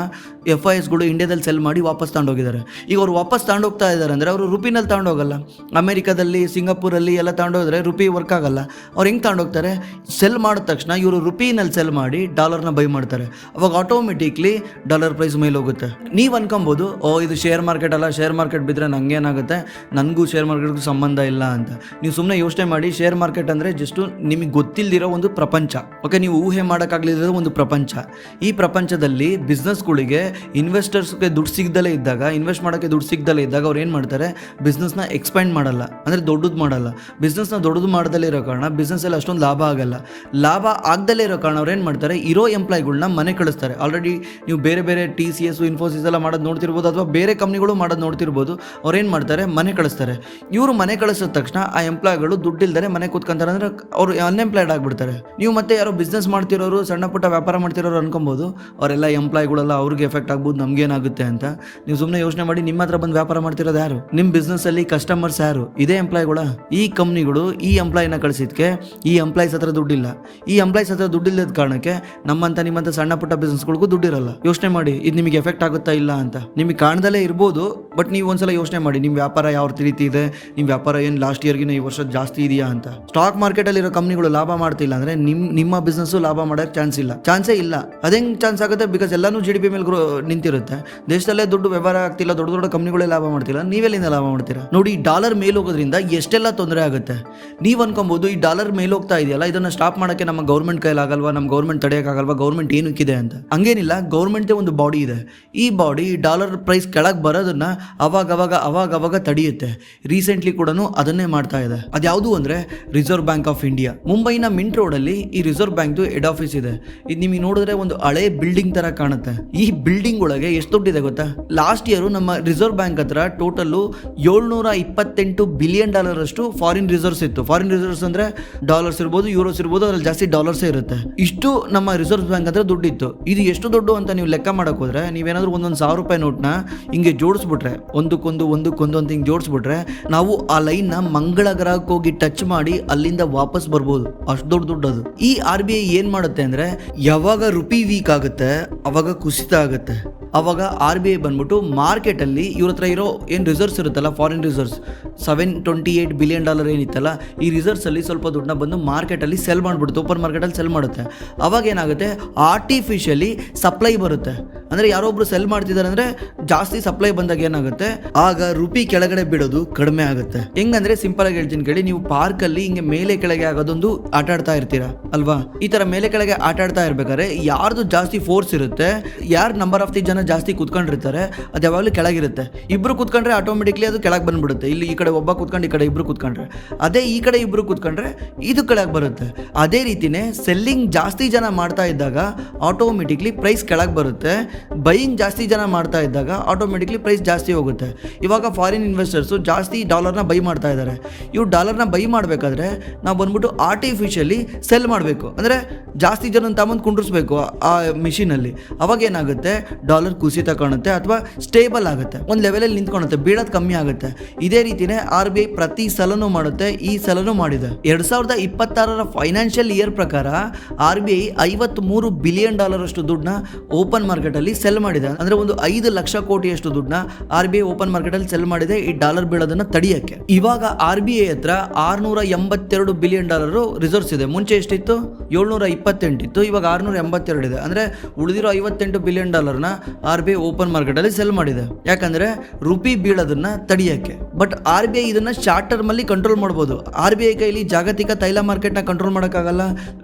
FIIsಗಳು ಇಂಡಿಯಾದಲ್ಲಿ ಸೆಲ್ ಮಾಡಿ ವಾಪಸ್ ತಗೊಂಡೋಗಿದ್ದಾರೆ. ಈಗ ಅವ್ರು ವಾಪಸ್ ತಗೊಂಡೋಗ್ತಾ ಇದ್ದಾರೆ ಅಂದರೆ ಅವರು ರುಪಿನಲ್ಲಿ ತಗೊಂಡೋಗಲ್ಲ. ಅಮೆರಿಕಾದಲ್ಲಿ, ಸಿಂಗಾಪುರಲ್ಲಿ ಎಲ್ಲ ತಗೊಂಡೋದ್ರೆ ರುಪಿ ವರ್ಕ್ ಆಗಲ್ಲ. ಅವ್ರು ಹೆಂಗೆ ತಗೊಂಡೋಗ್ತಾರೆ, ಸೆಲ್ ಮಾಡಿದ ತಕ್ಷಣ ಇವರು ರುಪಿನಲ್ಲಿ ಸೆಲ್ ಮಾಡಿ ಡಾಲರ್ನ ಬೈ ಮಾಡ್ತಾರೆ. ಅವಾಗ ಆಟೋಮೆಟಿಕ್ಲಿ ಡಾಲರ್ ಪ್ರೈಸ್ ಮೇಲೆ ಹೋಗುತ್ತೆ. ನೀವು ಅನ್ಕೊಬೋದು, ಇದು ಶೇರ್ ಮಾರ್ಕೆಟ್ ಅಲ್ಲ, ಶೇರ್ ಮಾರ್ಕೆಟ್ ಬಿದ್ದರೆ ನನಗೇನಾಗುತ್ತೆ, ನನಗೂ ಶೇರ್ ಮಾರ್ಕೆಟ್ಗೂ ಸಂಬಂಧ ಇಲ್ಲ ಅಂತ. ನೀವು ಸುಮ್ಮನೆ ಯೋಚನೆ ಮಾಡಿ. ಶೇರ್ ಮಾರ್ಕೆಟ್ ಅಂದರೆ ಜಸ್ಟು ನಿಮಗೆ ಗೊತ್ತಿಲ್ದಿರೋ ಒಂದು ಪ್ರಪಂಚ. ಓಕೆ, ನೀವು ಊಹೆ ಮಾಡೋಕ್ಕಾಗಲಿರೋ ಒಂದು ಪ್ರಪಂಚ. ಈ ಪ್ರಪಂಚದಲ್ಲಿ ಬಿಸ್ನೆಸ್ಗಳಿಗೆ ಇನ್ವೆಸ್ಟರ್ಸ್ಗೆ ದುಡ್ಡು ಸಿಗ್ದಲೇ ಇದ್ದಾಗ, ಇನ್ವೆಸ್ಟ್ ಮಾಡೋಕ್ಕೆ ದುಡ್ಡು ಸಿಗ್ದಲೇ ಇದ್ದಾಗ ಅವ್ರು ಏನು ಮಾಡ್ತಾರೆ, ಬಿಸ್ನೆಸ್ನ ಎಕ್ಸ್ಪ್ಯಾಂಡ್ ಮಾಡಲ್ಲ, ಅಂದರೆ ದೊಡ್ಡದು ಮಾಡಲ್ಲ. ಬಿಸ್ನೆಸ್ನ ದೊಡ್ಡದು ಮಾಡ್ದಲೇ ಇರೋ ಕಾರಣ ಬಿಸ್ನೆಸ್ಸಲ್ಲಿ ಅಷ್ಟೊಂದು ಲಾಭ ಆಗಲ್ಲ. ಲಾಭ ಆಗದಲ್ಲೇ ಇರೋ ಕಾರಣ ಅವ್ರು ಏನು ಮಾಡ್ತಾರೆ, ಇರೋ ಎಂಪ್ಲಾಯ್ಗಳನ್ನ ಮನೆ ಕಳಿಸ್ತಾರೆ. ಆಲ್ರೆಡಿ ನೀವು ಬೇರೆ ಬೇರೆ TCS, ಇನ್ಫೋಸಿಸ್ ಎಲ್ಲ ಮಾಡೋದು ನೋಡ್ತಿರ್ಬೋದು, ಅಥವಾ ಬೇರೆ ಕಂಪ್ನಿಗಳು ಮಾಡೋದು ನೋಡ್ತಿರ್ಬೋದು. ಅವ್ರು ಏನು ಮಾಡ್ತಾರೆ, ಮನೆ ಕಳಿಸ್ತಾರೆ. ಇವರು ಮನೆ ಕಳಿಸಿದ ತಕ್ಷಣ ಆ ಎಂಪ್ಲಾಯ್ಗಳು ದುಡ್ಡಿಲ್ದರೆ ಮನೆ ಕೂತ್ಕೊಂತಾರೆ, ಅಂದರೆ ಅವರು ಅನ್ಎಂಪ್ಲಾಯ್ಡ್ ಆಗ್ಬಿಡ್ತಾರೆ. ನೀವು ಮತ್ತೆ ಯಾರೋ ಬಿಸ್ನೆಸ್ ಮಾಡ್ತಿರೋರು, ಸಣ್ಣ ಪುಟ್ಟ ವ್ಯಾಪಾರ ಮಾಡ್ತಿರೋರು ಅನ್ಕೊಬೋದು, ಅವರೆಲ್ಲ ಎಂಪ್ಲಾಯ್ಗಳೆಲ್ಲ ಅವ್ರಿಗೆ ಎಫೆಕ್ಟ್ ಆಗ್ಬೋದು, ನಮ್ಗೇನಾಗುತ್ತೆ ಅಂತ. ನೀವು ಸುಮ್ಮನೆ ಯೋಚನೆ ಮಾಡಿ, ನಿಮ್ಮ ಹತ್ರ ಬಂದು ವ್ಯಾಪಾರ ಮಾಡ್ತಿರೋದು ಯಾರು? ನಿಮ್ಮ ಬಿಸ್ನೆಸ್ಸಲ್ಲಿ ಕಸ್ಟಮರ್ಸ್ ಯಾರು? ಇದೇ ಎಂಪ್ಲಾಯ್ಗಳ. ಈ ಕಂಪ್ನಿಗಳು ಈ ಎಂಪ್ಲಾಯ್ನ ಕಳಿಸಿದ್ಕೆ ಈ ಎಂಪ್ಲಾಯ್ಸ್ ಹತ್ರ ದುಡ್ಡಿಲ್ಲ. ಈ ಎಂಪ್ಲಾಯ್ಸ್ ಹತ್ರ ದುಡ್ಡಿಲ್ಲದ ಕಾರಣಕ್ಕೆ ನಿಮ್ಮಂತ ಸಣ್ಣ ಪುಟ್ಟ ಬಿಸ್ನೆಸ್ಗಳಿಗೂ ದುಡ್ಡಿರಲ್ಲ. ಯೋಚನೆ ಮಾಡಿ, ಇದು ನಿಮಗೆ ಎಫೆಕ್ಟ್ ಆಗುತ್ತಾ ಇಲ್ಲ ಅಂತ. ನಿಮಗೆ ಕಾಣ್ದಲೇ ಇರ್ಬೋದು, ಬಟ್ ನೀವು ಒಂದ್ಸಲ ಯೋಚನೆ ಮಾಡಿ, ನಿಮ್ಮ ವ್ಯಾಪಾರ ಯಾವ ರೀತಿ ಇದೆ, ನಿಮ್ಮ ವ್ಯಾಪಾರ ಏನು ಲಾಸ್ಟ್ ಇಯರ್ಗಿನ ಈ ವರ್ಷ ಜಾಸ್ತಿ ಇದೆಯಾ ಅಂತ. ಸ್ಟಾಕ್ ಮಾರ್ಕೆಟಲ್ಲಿರೋ ಕಂಪ್ನಿಗಳು ಲಾಭ ಮಾಡ್ತಿಲ್ಲ ಅಂದ್ರೆ ನಿಮ್ಮ ಬಿಸ್ನೆಸ್ ಲಾಭ ಮಾಡೋಕ್ಕೆ ಚಾನ್ಸೇ ಇಲ್ಲ. ಅದೇಂಗ್ ಚಾನ್ಸ್ ಆಗುತ್ತೆ? ಬಿಕಾಸ್ ಎಲ್ಲಾನು GDP ಮೇಲೆ ನಿಂತಿರುತ್ತೆ. ದೇಶದಲ್ಲೇ ದುಡ್ಡು ವ್ಯವಹಾರ ಆಗ್ತಿಲ್ಲ, ದೊಡ್ಡ ದೊಡ್ಡ ಕಂಪ್ನಿಗಳೇ ಲಾಭ ಮಾಡ್ತಿಲ್ಲ, ನೀವೆಲ್ಲಿಂದ ಲಾಭ ಮಾಡ್ತೀರಾ? ನೋಡಿ, ಡಾಲರ್ ಮೇಲೆ ಹೋಗೋದ್ರಿಂದ ಎಷ್ಟೆಲ್ಲ ತೊಂದರೆ ಆಗುತ್ತೆ. ನೀವು ಅನ್ಕೊಬಹುದು, ಈ ಡಾಲರ್ ಮೇಲೆ ಹೋಗ್ತಾ ಇದೆಯಲ್ಲ, ಇದನ್ನ ಸ್ಟಾಪ್ ಮಾಡೋಕ್ಕೆ ನಮ್ಮ ಗೌರ್ಮೆಂಟ್ ಕೈಲಾಗಲ್ವಾ, ನಮ್ಮ ಗೌರ್ಮೆಂಟ್ ತಡೆಯೋಕ್ಕಾಗಲ್ವಾ, ಗೌರ್ಮೆಂಟ್ ಏನಕ್ಕಿದೆ ಅಂತ. ಹಂಗೇನಿಲ್ಲ, ಗೌರ್ಮೆಂಟ್ದೇ ಒಂದು ಬಾಡಿ ಇದೆ. ಈ ಬಾಡಿ ಡಾಲರ್ ಪ್ರೈಸ್ ಕೆಳಗೆ ಬರೋದನ್ನ ಅವಾಗ ತಡೆಯುತ್ತೆ. ರೀಸೆಂಟ್ಲಿ ಕೂಡ ಅದನ್ನೇ ಮಾಡ್ತಾ ಇದೆ. ಅದ್ಯಾವುದು ಅಂದ್ರೆ ರಿಸರ್ವ್ ಬ್ಯಾಂಕ್ ಆಫ್ ಇಂಡಿಯಾ. ಮುಂಬೈನ ಮಿಂಟ್ ರೋಡ್ ಅಲ್ಲಿ ಈ ರಿಸರ್ವ್ ಬ್ಯಾಂಕ್ ಹೆಡ್ ಆಫೀಸ್ ಇದೆ. ಇದು ನಿಮಗೆ ನೋಡಿದ್ರೆ ಒಂದು ಹಳೆ ಬಿಲ್ಡಿಂಗ್ ತರ ಕಾಣುತ್ತೆ. ಈ ಬಿಲ್ಡಿಂಗ್ ಒಳಗೆ ಎಷ್ಟು ದುಡ್ಡಿದೆ ಗೊತ್ತಾ? ಲಾಸ್ಟ್ ಇಯರ್ ನಮ್ಮ ರಿಸರ್ವ್ ಬ್ಯಾಂಕ್ ಹತ್ರ ಟೋಟಲ್ $728 ಬಿಲಿಯನ್ ಅಷ್ಟು ಫಾರಿನ್ ರಿಸರ್ವ್ಸ್ ಇತ್ತು. ಫಾರಿನ್ ರಿಸರ್ವ್ಸ್ ಅಂದ್ರೆ ಡಾಲರ್ಸ್ ಇರ್ಬೋದು, ಯೂರೋಸ್ ಇರ್ಬೋದು, ಅದ್ರಲ್ಲಿ ಜಾಸ್ತಿ ಡಾಲರ್ಸೇ ಇರುತ್ತೆ. ಇಷ್ಟು ನಮ್ಮ ರಿಸರ್ವ್ ಬ್ಯಾಂಕ್ ಹತ್ರ ದುಡ್ಡಿತ್ತು. ಇದು ಎಷ್ಟು ದುಡ್ಡು ಅಂತ ನೀವು ಲೆಕ್ಕ ಮಾಡಕ್ ಹೋದ್ರೆ, ನೀವೇನಾದ್ರೂ ಒಂದೊಂದು ₹1,000 ನೋಟ್ನ ಹಿಂಗೆ ಜೋಡಿಸ್ಬಿಟ್ರೆ, ಒಂದಕ್ಕೊಂದು ಅಂತ ಹಿಂಗೆ ಜೋಡಿಸ್ಬಿಟ್ರೆ, ನಾವು ಆ ಲೈನ್ ನ ಮಂಗಳ ಗ್ರಹಕ್ಕೆ ಹೋಗಿ ಟಚ್ ಮಾಡಿ ಅಲ್ಲಿಂದ ವಾಪಸ್ ಬರ್ಬೋದು. ಅಷ್ಟು ದೊಡ್ಡ ದುಡ್ಡು ಅದು. ಈ RBI ಏನ್ ಮಾಡುತ್ತೆ ಅಂದ್ರೆ, ಯಾವಾಗ ರುಪಿ ವೀಕ್ ಆಗುತ್ತೆ ಅವಾಗ ಕುಸಿತ ಆಗುತ್ತೆ. ಅವಾಗ RBI ಬಂದ್ಬಿಟ್ಟು ಮಾರ್ಕೆಟ್ ಅಲ್ಲಿ ಇವ್ರ ಹತ್ರ ಇರೋ ಏನು ರಿಸರ್ವ್ಸ್ ಇರುತ್ತಲ್ಲ, ಫಾರಿನ್ ರಿಸರ್ವ್ಸ್ $728 ಬಿಲಿಯನ್ ಏನಿತ್ತಲ್ಲ, ಈ ರಿಸರ್ವ್ಸ್ ಅಲ್ಲಿ ಸ್ವಲ್ಪ ದುಡ್ಡನ್ನ ಬಂದು ಮಾರ್ಕೆಟ್ ಅಲ್ಲಿ ಸೆಲ್ ಮಾಡ್ಬಿಡುತ್ತೆ, ಓಪನ್ ಮಾರ್ಕೆಟ್ ಅಲ್ಲಿ ಸೆಲ್ ಮಾಡುತ್ತೆ. ಅವಾಗ ಏನಾಗುತ್ತೆ, ಆರ್ಟಿಫಿಷಿಯಲಿ ಸಪ್ಲೈ ಬರುತ್ತೆ. ಅಂದ್ರೆ ಯಾರೊಬ್ರು ಸೆಲ್ ಮಾಡ್ತಿದ್ದಾರೆ ಅಂದ್ರೆ ಜಾಸ್ತಿ ಸಪ್ಲೈ ಬಂದಾಗ ಏನಾಗುತ್ತೆ, ಆಗ ರುಪಿ ಕೆಳಗಡೆ ಬಿಡೋದು ಕಡಿಮೆ ಆಗುತ್ತೆ. ಹೆಂಗಂದ್ರೆ ಸಿಂಪಲ್ ಆಗಿ ಹೇಳ್ತೀನಿ ಕೇಳಿ, ನೀವು ಪಾರ್ಕ್ ಅಲ್ಲಿ ಹಿಂಗೆ ಮೇಲೆ ಕೆಳಗೆ ಆಗೋದೊಂದು ಆಟ ಆಡ್ತಾ ಇರ್ತೀರಾ ಅಲ್ವಾ? ಈ ತರ ಮೇಲೆ ಕೆಳಗೆ ಆಟ ಆಡ್ತಾ ಇರ್ಬೇಕಾದ್ರೆ ಯಾರ್ದು ಜಾಸ್ತಿ ಫೋರ್ಸ್ ಇರುತ್ತೆ, ಯಾರು ನಂಬರ್ ಆಫ್ ದಿ ಜನ ಜಾಸ್ತಿ ಕುತ್ಕೊಂಡಿರ್ತಾರೆ, ಅದು ಯಾವಾಗಲೂ ಕೆಳಗಿರುತ್ತೆ. ಇಬ್ರು ಕುತ್ಕೊಂಡ್ರೆ ಆಟೋಮೆಟಿಕ್ಲಿ ಅದು ಕೆಳಗೆ ಬಂದ್ಬಿಡುತ್ತೆ. ಇಲ್ಲಿ ಈ ಕಡೆ ಒಬ್ಬ ಕುತ್ಕೊಂಡು ಈ ಕಡೆ ಇಬ್ರು ಕುತ್ಕೊಂಡ್ರೆ, ಅದೇ ಈ ಕಡೆ ಇಬ್ರು ಕುತ್ಕೊಂಡ್ರೆ ಇದು ಕೆಳಗೆ ಬರುತ್ತೆ. ಅದೇ ರೀತಿನೇ ಸೆಲ್ಲಿಂಗ್ ಜಾಸ್ತಿ ಜನ ಮಾಡ್ತಾ ಇದ್ದಾಗ ಆಟೋಮೆಟಿಕ್ಲಿ ಪ್ರೈಸ್ ಕೆಳಗೆ ಬರುತ್ತೆ. ಬೈಯಿಂಗ್ ಜಾಸ್ತಿ ಜನ ಮಾಡ್ತಾ ಇದ್ದಾಗ ಆಟೋಮೆಟಿಕ್ಲಿ ಪ್ರೈಸ್ ಜಾಸ್ತಿ ಹೋಗುತ್ತೆ. ಇವಾಗ ಫಾರಿನ್ ಇನ್ವೆಸ್ಟರ್ಸು ಜಾಸ್ತಿ ಡಾಲರ್ನ ಬೈ ಮಾಡ್ತಾ ಇದ್ದಾರೆ. ಇವ್ರು ಡಾಲರ್ನ ಬೈ ಮಾಡಬೇಕಾದ್ರೆ ನಾವು ಬಂದ್ಬಿಟ್ಟು ಆರ್ಟಿಫಿಷಿಯಲಿ ಸೆಲ್ ಮಾಡಬೇಕು, ಅಂದರೆ ಜಾಸ್ತಿ ಜನ ತಗೊಂಡು ಕುಂಡ್ರಿಸ್ಬೇಕು ಆ ಮಿಷಿನಲ್ಲಿ. ಅವಾಗ ಏನಾಗುತ್ತೆ, ಡಾಲರ್ ಕುಸಿತ ಕಾಣುತ್ತೆ ಅಥವಾ ಸ್ಟೇಬಲ್ ಆಗುತ್ತೆ, ಒಂದು ಲೆವೆಲಲ್ಲಿ ನಿಂತ್ಕೊಳ್ಳುತ್ತೆ, ಬೀಳೋದು ಕಮ್ಮಿ ಆಗುತ್ತೆ. ಇದೇ ರೀತಿನೇ RBI ಪ್ರತಿ ಸಲನೂ ಮಾಡುತ್ತೆ, ಈ ಸಲನೂ ಮಾಡಿದೆ. 2026 ಫೈನಾನ್ಷಿಯಲ್ ಇಯರ್ ಪ್ರಕಾರ RBI $53 ಬಿಲಿಯನ್ ಅಷ್ಟು ದುಡ್ಡನ್ನ ಓಪನ್ ಮಾರ್ಕೆಟ್ ಅಲ್ಲಿ ಅಲ್ಲಿ ಸೆಲ್ ಮಾಡಿದೆ. ಅಂದ್ರೆ ಒಂದು 5 ಲಕ್ಷ ಕೋಟಿಯಷ್ಟು ದುಡ್ಡನ್ನ RBI ಓಪನ್ ಮಾರ್ಕೆಟ್ ಅಲ್ಲಿ ಸೆಲ್ ಮಾಡಿದೆ ಈ ಡಾಲರ್ ಬೀಳೋದನ್ನ ತಡೆಯಕ್ಕೆ. ಇವಾಗ RBI ಹತ್ರ $682 ಬಿಲಿಯನ್ ರಿಸರ್ವ್ಸ್ ಇದೆ. ಮುಂಚೆ ಎಷ್ಟಿತ್ತು? 728 ಇತ್ತು, ಇವಾಗ 682 ಇದೆ. ಅಂದ್ರೆ ಉಳಿದಿರೋ $58 ಬಿಲಿಯನ್ RBI ಓಪನ್ ಮಾರ್ಕೆಟ್ ಅಲ್ಲಿ ಸೆಲ್ ಮಾಡಿದೆ. ಯಾಕಂದ್ರೆ ರುಪಿ ಬೀಳೋದನ್ನ ತಡೆಯಕ್ಕೆ. ಬಟ್ RBI ಇದನ್ನ ಶಾರ್ಟ್ ಟರ್ಮ್ ಅಲ್ಲಿ ಕಂಟ್ರೋಲ್ ಮಾಡಬಹುದು. RBI ಕೈಲಿ ಜಾಗತಿಕ ತೈಲ ಮಾರ್ಕೆಟ್ ನ ಕಂಟ್ರೋಲ್ ಮಾಡೋಕ್ಕಾಗಲ್ಲ,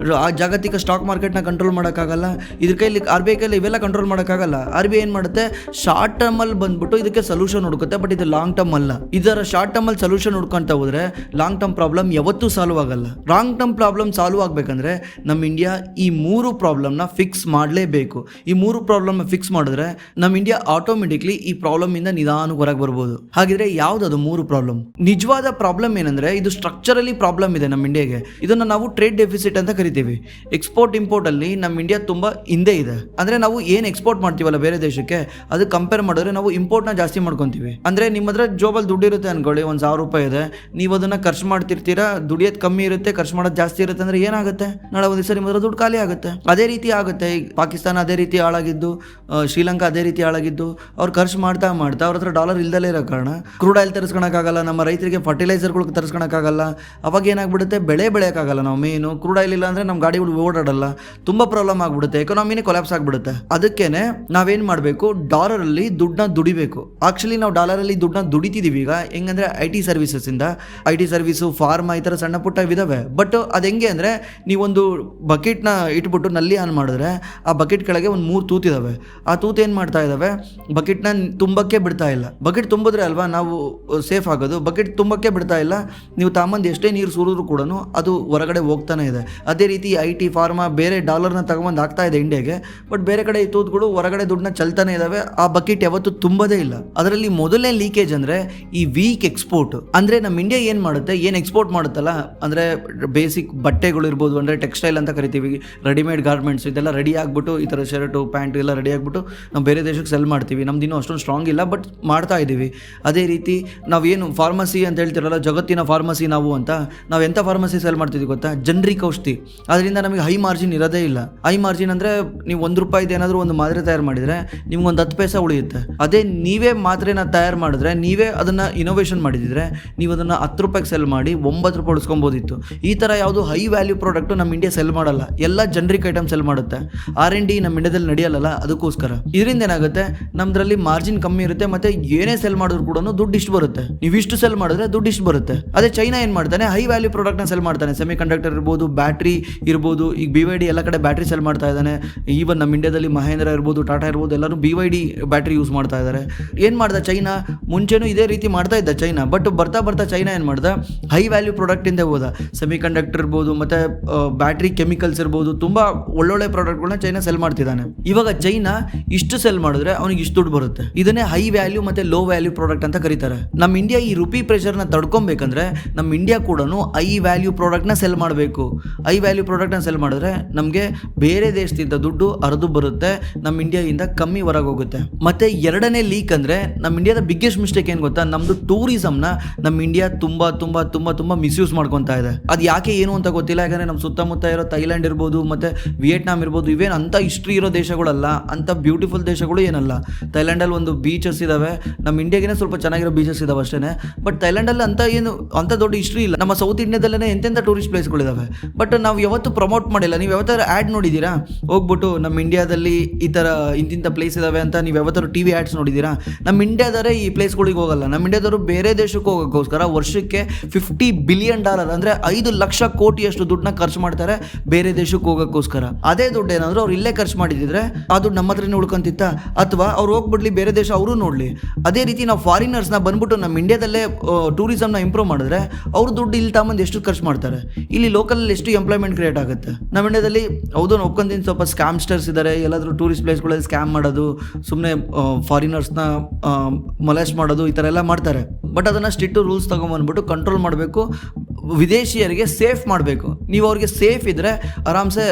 ಜಾಗತಿಕ ಸ್ಟಾಕ್ ಮಾರ್ಕೆಟ್ ನ ಕಂಟ್ರೋಲ್ ಮಾಡೋಕ್ಕಾಗಲ್ಲ. ಇದ್ರ ಕೈಲಿ RBI ಕೈಲಿ ಇವೆಲ್ಲ ಕಂಟ್ರೋಲ್ ಮಾಡೋಕ್ಕಾಗಲ್ಲ. RBI ಏನ್ ಮಾಡುತ್ತೆ, ಶಾರ್ಟ್ ಟರ್ಮ್ ಅಲ್ಲಿ ಬಂದ್ಬಿಟ್ಟು ಇದಕ್ಕೆ ಸೊಲ್ಯೂಷನ್ ಹುಡುಕುತ್ತೆ. ಬಟ್ ಇದು ಲಾಂಗ್ ಟರ್ಮ್ ಅಲ್ಲ. ಇದರ ಶಾರ್ಟ್ ಟರ್ಮ್ ಅಲ್ಲಿ ಸೊಲ್ಯೂಷನ್ ಹುಡ್ಕೊಂತ ಹೋದ್ರೆ ಲಾಂಗ್ ಟರ್ಮ್ ಪ್ರಾಬ್ಲಮ್ ಯಾವತ್ತೂ ಸಾಲ್ವ್ ಆಗಲ್ಲ. ಲಾಂಗ್ ಟರ್ಮ್ ಪ್ರಾಬ್ಲಮ್ ಸಾಲ್ವ್ ಆಗ್ಬೇಕಂದ್ರೆ ನಮ್ಮ ಇಂಡಿಯಾ ಈ 3 ಪ್ರಾಬ್ಲಮ್ ನ ಫಿಕ್ಸ್ ಮಾಡಲೇಬೇಕು. ಈ 3 ಪ್ರಾಬ್ಲಮ್ ಫಿಕ್ಸ್ ಮಾಡಿದ್ರೆ ನಮ್ಮ ಇಂಡಿಯಾ ಆಟೋಮೆಟಿಕ್ಲಿ ಈ ಪ್ರಾಬ್ಲಮ್ ಇಂದ ನಿಧಾನಕ್ಕೆ ಹೊರಗೆ ಬರ್ಬೋದು. ಹಾಗಿದ್ರೆ ಯಾವ್ದದು 3 ಪ್ರಾಬ್ಲಮ್? ನಿಜವಾದ ಪ್ರಾಬ್ಲಮ್ ಏನಂದ್ರೆ ಇದು ಸ್ಟ್ರಕ್ಚರಲಿ ಪ್ರಾಬ್ಲಮ್ ಇದೆ ನಮ್ಮ ಇಂಡಿಯಾಗೆ. ಇದನ್ನ ನಾವು ಟ್ರೇಡ್ ಡೆಫಿಸಿಟ್ ಅಂತ ಕರಿತೀವಿ. ಎಕ್ಸ್ಪೋರ್ಟ್ ಇಂಪೋರ್ಟ್ ಅಲ್ಲಿ ನಮ್ಮ ಇಂಡಿಯಾ ತುಂಬಾ ಹಿಂದೆ ಇದೆ. ಅಂದ್ರೆ ನಾವು ಏನ್ ಎಕ್ಸ್ಪೋರ್ಟ್ ಮಾಡ್ತೀವಲ್ಲ ಬೇರೆ ದೇಶಕ್ಕೆ, ಅದು ಕಂಪೇರ್ ಮಾಡಿದ್ರೆ ನಾವು ಇಂಪೋರ್ಟ್ ನ ಜಾಸ್ತಿ ಮಾಡ್ಕೊಂತೀವಿ. ಅಂದ್ರೆ ನಿಮ್ಮ ಹತ್ರ ಜೋಬಲ್ ದುಡ್ಡು ಇರುತ್ತೆ ಅನ್ಕೊಳ್ಳಿ, $1,000 ಇದೆ, ನೀವು ಅದನ್ನ ಖರ್ಚು ಮಾಡ್ತಿರ್ತೀರಾ, ದುಡಿಯೋದು ಕಮ್ಮಿ ಇರುತ್ತೆ, ಖರ್ಚು ಮಾಡೋದು ಜಾಸ್ತಿ ಇರುತ್ತೆ. ಅಂದ್ರೆ ಏನಾಗುತ್ತೆ, ನಾಳೆ ಒಂದು ದಿವಸ ನಿಮ್ಮ ಹತ್ರ ದುಡ್ಡು ಖಾಲಿ ಆಗುತ್ತೆ. ಅದೇ ರೀತಿ ಆಗುತ್ತೆ. ಈಗ ಪಾಕಿಸ್ತಾನ ಅದೇ ರೀತಿ ಹಾಳಾಗಿದ್ದು, ಶ್ರೀಲಂಕಾ ಅದೇ ರೀತಿ ಹಾಳಾಗಿದ್ದು, ಅವ್ರು ಖರ್ಚು ಮಾಡ್ತಾ ಅವ್ರ ಹತ್ರ ಡಾಲರ್ ಇಲ್ದಲೇ ಇರೋ ಕಾರಣ ಕ್ರೂಡ್ ಆಯಿಲ್ ತರಿಸ್ಕೊಳಕ್ಕಾಗಲ್ಲ, ನಮ್ಮ ರೈತರಿಗೆ ಫರ್ಟಿಲೈಸರ್ಗಳು ತರಿಸ್ಕೊಳಕ್ಕಾಗಲ್ಲ. ಅವಾಗ ಏನಾಗ್ಬಿಡುತ್ತೆ, ಬೆಳೆ ಬೆಳೆಯೋಕ್ಕಾಗಲ್ಲ. ನಾವು ಮೇನು ಕ್ರೂಡ್ ಆಯಿಲ್ ಇಲ್ಲ ಅಂದ್ರೆ ನಮ್ಮ ಗಾಡಿಗಳು ಓಡಾಡಲ್ಲ, ತುಂಬಾ ಪ್ರಾಬ್ಲಮ್ ಆಗ್ಬಿಡುತ್ತೆ, ಎಕಾನಮಿನೇ ಕೊಲ್ಯಾಪ್ಸ್ ಆಗ್ಬಿಡುತ್ತೆ. ಅದಕ್ಕೇನೆ ನಾವೇನ್ ಮಾಡಬೇಕು, ಡಾಲರ್ ಅಲ್ಲಿ ದುಡ್ಡನ್ನ ದುಡಿಬೇಕು. ಆಕ್ಚುಲಿ ನಾವು ಡಾಲರ್ ಅಲ್ಲಿ ದುಡ್ಡನ್ನ ದುಡಿತಿದೀವಿ ಈಗ. ಹೆಂಗಂದ್ರೆ IT ಸರ್ವಿಸಸ್ ಇಂದ, IT ಸರ್ವಿಸು, ಫಾರ್ಮಾ, ಈ ತರ ಸಣ್ಣ ಪುಟ್ಟ ಇದಾವೆ. ಬಟ್ ಅದು ಹೆಂಗೆ ಅಂದ್ರೆ, ನೀವೊಂದು ಬಕೆಟ್ ನ ಇಟ್ಬಿಟ್ಟು ನಲ್ಲಿ ಆನ್ ಮಾಡಿದ್ರೆ ಆ ಬಕೆಟ್ ಕೆಳಗೆ ಒಂದು 3 ತೂತಿದಾವೆ. ಆ ತೂತು ಏನ್ ಮಾಡ್ತಾ ಇದಾವೆ, ಬಕೆಟ್ ನ ತುಂಬಕ್ಕೆ ಬಿಡ್ತಾ ಇಲ್ಲ. ಬಕೆಟ್ ತುಂಬಿದ್ರೆ ಅಲ್ವಾ ನಾವು ಸೇಫ್ ಆಗೋದು. ಬಕೆಟ್ ತುಂಬಕ್ಕೆ ಬಿಡ್ತಾ ಇಲ್ಲ. ನೀವು ತಾಂಬಂದು ಎಷ್ಟೇ ನೀರು ಸುರಿದ್ರು ಕೂಡ ಅದು ಹೊರಗಡೆ ಹೋಗ್ತಾನೆ ಇದೆ. ಅದೇ ರೀತಿ IT, ಫಾರ್ಮಾ ಬೇರೆ ಡಾಲರ್ನ ತಗೊಂಬಂದು ಆಗ್ತಾ ಇದೆ ಇಂಡಿಯಾಗೆ. ಬಟ್ ಬೇರೆ ಕಡೆ ಈ ತೂತ್ಗಳು ಹೊರಗಡೆ ದುಡ್ಡನ್ನ ಚಲ್ತಾನೆ ಇದಾವೆ. ಆ ಬಕೆಟ್ ಯಾವತ್ತೂ ತುಂಬದೇ ಇಲ್ಲ. ಅದರಲ್ಲಿ ಮೊದಲನೇ ಲೀಕೇಜ್ ಅಂದ್ರೆ ಈ ವೀಕ್ ಎಕ್ಸ್ಪೋರ್ಟ್. ಅಂದ್ರೆ ನಮ್ಮ ಇಂಡಿಯಾ ಏನ್ ಮಾಡುತ್ತೆ, ಏನ್ ಎಕ್ಸ್ಪೋರ್ಟ್ ಮಾಡುತ್ತಲ್ಲ, ಅಂದ್ರೆ ಬೇಸಿಕ್ ಬಟ್ಟೆಗಳು ಇರ್ಬೋದು, ಅಂದ್ರೆ ಟೆಕ್ಸ್ಟೈಲ್ ಅಂತ ಕರಿತೀವಿ, ರೆಡಿಮೇಡ್ ಗಾರ್ಮೆಂಟ್ಸ್, ಇದೆಲ್ಲ ರೆಡಿ ಆಗ್ಬಿಟ್ಟು, ಈ ತರ ಶರ್ಟು ಪ್ಯಾಂಟ್ ಎಲ್ಲ ರೆಡಿ ಆಗ್ಬಿಟ್ಟು ನಾವು ಬೇರೆ ದೇಶಕ್ಕೆ ಸೆಲ್ ಮಾಡ್ತೀವಿ. ನಮ್ದು ಇನ್ನೂ ಅಷ್ಟೊಂದು ಸ್ಟ್ರಾಂಗ್ ಇಲ್ಲ, ಬಟ್ ಮಾಡ್ತಾ ಇದ್ದೀವಿ. ಅದೇ ರೀತಿ ನಾವೇನು ಫಾರ್ಮಸಿ ಅಂತ ಹೇಳ್ತಿರಲ್ಲ, ಜಗತ್ತಿನ ಫಾರ್ಮಸಿ ನಾವು ಅಂತ, ನಾವು ಎಂಥ ಫಾರ್ಮಸಿ ಸೆಲ್ ಮಾಡ್ತಿದ್ವಿ ಗೊತ್ತಾ, ಜನರಿಕ್ ಔಷಧಿ. ಅದರಿಂದ ನಮಗೆ ಹೈ ಮಾರ್ಜಿನ್ ಇರೋದೇ ಇಲ್ಲ. ಹೈ ಮಾರ್ಜಿನ್ ಅಂದರೆ ನೀವು ₹1 ಏನಾದರೂ ಒಂದು ಮಾತ್ರೆ ತಯಾರು ಮಾಡಿದರೆ ನಿಮ್ಗೊಂದು 10 ಪೈಸೆ ಉಳಿಯುತ್ತೆ. ಅದೇ ನೀವೇ ಮಾತ್ರೆನ ತಯಾರು ಮಾಡಿದ್ರೆ, ನೀವೇ ಅದನ್ನು ಇನೋವೇಷನ್ ಮಾಡಿದ್ರೆ, ನೀವು ಅದನ್ನು ₹10 ಸೆಲ್ ಮಾಡಿ ₹9 ಉಳಿಸ್ಕೊಬೋದಿತ್ತು. ಈ ಥರ ಯಾವುದು ಹೈ ವ್ಯಾಲ್ಯೂ ಪ್ರಾಡಕ್ಟು ನಮ್ಮ ಇಂಡಿಯಾ ಸೆಲ್ ಮಾಡಲ್ಲ. ಎಲ್ಲ ಜನರಿಕ್ ಐಟಮ್ ಸೆಲ್ ಮಾಡುತ್ತೆ. R&D ನಮ್ಮ ಇಂಡಿಯಾದಲ್ಲಿ ನಡೆಯಲ್ಲ. ಅದಕ್ಕೋಸ್ಕರ ಇದರಿಂದ ಏನಾಗುತ್ತೆ, ನಮ್ದ್ರಲ್ಲಿ ಮಾರ್ಜಿನ್ ಕಮ್ಮಿ ಇರುತ್ತೆ, ಮತ್ತೆ ಏನೇ ಸೆಲ್ ಮಾಡಿದ್ರು ಕೂಡ ದುಡ್ಡು ಇಷ್ಟು ಬರುತ್ತೆ. ನೀವು ಇಷ್ಟು ಸೆಲ್ ಮಾಡಿದ್ರೆ ದುಡ್ಡು ಇಷ್ಟು ಬರುತ್ತೆ. ಅದೇ ಚೈನಾ ಏನ್ ಮಾಡ್ತಾನೆ, ಹೈ ವ್ಯಾಲ್ಯೂ ಪ್ರಾಡಕ್ಟ್ನ ಸೆಲ್ ಮಾಡ್ತಾನೆ. ಸೆಮಿ ಕಂಡಕ್ಟರ್ ಇರ್ಬೋದು, ಬ್ಯಾಟ್ರಿ ಇರ್ಬೋದು. ಈಗ BYD ಎಲ್ಲ ಕಡೆ ಬ್ಯಾಟ್ರಿ ಸೆಲ್ ಮಾಡ್ತಾ ಇದ್ದಾನೆ. ಈವನ್ ನಮ್ಮ ಇಂಡಿಯಾದಲ್ಲಿ ಮಹೇಂದ್ರ ಇರ್ಬೋದು, ಟಾಟಾ ಇರ್ಬೋದು, ಎಲ್ಲರೂ BYD ಬ್ಯಾಟ್ರಿ ಯೂಸ್ ಮಾಡ್ತಾ ಇದ್ದಾರೆ. ಏನ್ ಮಾಡ್ದ ಚೈನಾ, ಮುಂಚೆನೂ ಇದೇ ರೀತಿ ಮಾಡ್ತಾ ಇದ್ದ ಚೈನಾ. ಬಟ್ ಬರ್ತಾ ಬರ್ತಾ ಚೈನಾ ಏನ್ ಮಾಡ್ದ, ಹೈ ವ್ಯಾಲ್ಯೂ ಪ್ರಾಡಕ್ಟ್ ಇಂದ ಹೋದ. ಸೆಮಿ ಕಂಡಕ್ಟರ್ ಇರ್ಬೋದು, ಮತ್ತೆ ಬ್ಯಾಟ್ರಿ ಕೆಮಿಕಲ್ಸ್ ಇರ್ಬೋದು, ತುಂಬಾ ಒಳ್ಳೊಳ್ಳೆ ಪ್ರಾಡಕ್ಟ್ಗಳನ್ನ ಚೈನಾ ಸೆಲ್ ಮಾಡ್ತಿದ್ದಾನೆ. ಇವಾಗ ಚೈನಾ ಇಷ್ಟು ಸೆಲ್ ಮಾಡಿದ್ರೆ ಅವನಿಗೆ ಇಷ್ಟು ದುಡ್ಡು ಬರುತ್ತೆ. ಇದನ್ನೇ ಹೈ ವ್ಯಾಲ್ಯೂ ಮತ್ತೆ ಲೋ ವ್ಯಾಲ್ಯೂ ಪ್ರಾಡಕ್ಟ್ ಅಂತ ಕರೀತಾರೆ. ನಮ್ಮ ಇಂಡಿಯಾ ಈ ರುಪಿ ಪ್ರೆಷರ್ನ ತಡ್ಕೊಬೇಕಂದ್ರೆ ನಮ್ಮ ಇಂಡಿಯಾ ಕೂಡ ಹೈ ವ್ಯಾಲ್ಯೂ ಪ್ರಾಡಕ್ಟ್ನ ಸೆಲ್ ಮಾಡಬೇಕು. ಹೈ ವ್ಯಾಲ್ಯೂ ಪ್ರಾಡಕ್ಟ್ನ ಸೆಲ್ ಮಾಡಿದ್ರೆ ನಮಗೆ ಬೇರೆ ದೇಶದಿಂದ ದುಡ್ಡು ಅರ್ದು ಬರುತ್ತೆ, ನಮ್ಮ ಇಂಡಿಯಾದಿಂದ ಕಮ್ಮಿ ಹೊರಗೆ ಹೋಗುತ್ತೆ. ಮತ್ತೆ ಎರಡನೇ ಲೀಕ್ ಅಂದ್ರೆ, ನಮ್ಮ ಇಂಡಿಯಾದ ಬಿಗ್ಗೆಸ್ಟ್ ಮಿಸ್ಟೇಕ್ ಏನು ಗೊತ್ತಾ, ನಮ್ದು ಟೂರಿಸಂನ ನಮ್ಮ ಇಂಡಿಯಾ ತುಂಬಾ ತುಂಬಾ ತುಂಬಾ ತುಂಬಾ ಮಿಸ್ಯೂಸ್ ಮಾಡ್ಕೊತಾ ಇದೆ. ಅದು ಯಾಕೆ ಏನು ಅಂತ ಗೊತ್ತಿಲ್ಲ. ಯಾಕಂದ್ರೆ ನಮ್ಮ ಸುತ್ತಮುತ್ತ ಇರೋ ಥೈಲ್ಯಾಂಡ್ ಇರ್ಬೋದು, ಮತ್ತೆ ವಿಯೆಟ್ನಾಂ ಇರ್ಬೋದು, ಇವೇನು ಅಂತ ಹಿಸ್ಟ್ರಿ ಇರೋ ದೇಶಗಳಲ್ಲ, ಅಂತ ಬ್ಯೂಟಿಫುಲ್ ದೇಶಗಳು ಏನಲ್ಲ. ಥೈಲ್ಯಾಂಡಲ್ಲಿ ಒಂದು ಬೀಚಸ್ ಇದಾವೆ, ನಮ್ಮ ಇಂಡಿಯಾಗಿನೇ ಸ್ವಲ್ಪ ಚೆನ್ನಾಗಿರೋ ಬೀಚಸ್ ಇದಾವೆ ಅಷ್ಟೇ. ಬಟ್ ಥೈಲ್ಯಾಂಡಲ್ಲಿ ಅಂತ ದೊಡ್ಡ ಹಿಸ್ಟ್ರಿ ಇಲ್ಲ. ನಮ್ಮ ಸೌತ್ ಇಂಡಿಯಾದಲ್ಲೇ ಎಂತೆಂಥ ಟೂರಿಸ್ಟ್ ಪ್ಲೇಸ್ಗಳಿದಾವೆ. ಬಟ್ ನಾವು ಯಾವತ್ತೂ ಪ್ರಮೋಟ್ ಮಾಡಿಲ್ಲ. ನೀವು ಯಾವತ್ತಾರು ಆ್ಯಡ್ ನೋಡಿದ್ದೀರಾ, ಹೋಗ್ಬಿಟ್ಟು ನಮ್ಮ ಇಂಡಿಯಾದಲ್ಲಿ ಈ ಥರ ಇಂತಿಂಥ ಪ್ಲೇಸ್ ಇದಾವೆ ಅಂತ ನೀವು ಯಾವತ್ತಾರು TV ಆ್ಯಡ್ಸ್ ನೋಡಿದ್ದೀರಾ? ನಮ್ಮ ಇಂಡಿಯಾದವರೇ ಈ ಪ್ಲೇಸ್ಗಳಿಗೆ ಹೋಗಲ್ಲ. ನಮ್ಮ ಇಂಡಿಯಾದವರು ಬೇರೆ ದೇಶಕ್ಕೆ ಹೋಗೋಕ್ಕೋಸ್ಕರ ವರ್ಷಕ್ಕೆ $50 ಬಿಲಿಯನ್ ಅಂದರೆ 5 ಲಕ್ಷ ಕೋಟಿಯಷ್ಟು ದುಡ್ಡನ್ನ ಖರ್ಚು ಮಾಡ್ತಾರೆ ಬೇರೆ ದೇಶಕ್ಕೆ ಹೋಗೋಕ್ಕೋಸ್ಕರ. ಅದೇ ದುಡ್ಡು ಏನಾದರೂ ಅವ್ರು ಇಲ್ಲೇ ಖರ್ಚು ಮಾಡಿದ್ರೆ ಆ ದುಡ್ಡು ನಮ್ಮ ಹತ್ರನೇ ಉಳ್ಕೊಂತಿತ್ತ, ಅಥವಾ ಅವ್ರು ಹೋಗ್ಬಿಡ್ಲಿ ಬೇರೆ ದೇಶ ಅವರು ನೋಡಲಿ. ಅದೇ ರೀತಿ ನಾವು ಫಾರಿನರ್ಸ್ನ ಬಂದ್ಬಿಟ್ಟು ನಮ್ಮ ಇಂಡಿಯಾದಲ್ಲೇ ಟೂರಿಸಮ್ನ ಇಂಪ್ರೂವ್ ಮಾಡಿದ್ರೆ ಅವ್ರು ದುಡ್ಡು ಇಲ್ಲಿ ತಗೊಂಬಂದು ಎಷ್ಟು ಖರ್ಚು ಮಾಡ್ತಾರೆ, ಇಲ್ಲಿ ಲೋಕಲಲ್ಲಿ ಎಷ್ಟು ಎಂಪ್ಲಾಯ್ಮೆಂಟ್ ಕ್ರಿಯೇಟ್ ಆಗುತ್ತೆ. ನಮ್ಮ ಇಂಡಿಯಾದಲ್ಲಿ ಹೌದು ಒಪ್ಕೊಂತೀನಿ, ಸ್ವಲ್ಪ ಸ್ಕ್ಯಾಮ್ಸ್ಟರ್ಸ್ ಇದ್ದಾರೆ. ಎಲ್ಲಾದರೂ ಟೂರಿಸ್ಟ್ ಪ್ಲೇಸ್ಗಳಲ್ಲಿ ಸ್ಕ್ಯಾಮ್ ಮಾಡೋದು, ಸುಮ್ಮನೆ ಫಾರಿನರ್ಸ್ನ ಮೊಲೆಸ್ಟ್ ಮಾಡೋದು, ಈ ಥರ ಎಲ್ಲ ಮಾಡ್ತಾರೆ. ಬಟ್ ಅದನ್ನು ಸ್ಟ್ರಿಕ್ಟ್ ರೂಲ್ಸ್ ತೊಗೊಂಬಂದ್ಬಿಟ್ಟು ಕಂಟ್ರೋಲ್ ಮಾಡಬೇಕು. ವಿದೇಶಿಯರಿಗೆ ಸೇಫ್ ಮಾಡಬೇಕು. ನೀವು ಅವ್ರಿಗೆ ಸೇಫ್ ಇದ್ರೆ ಆರಾಮ್ಸೆ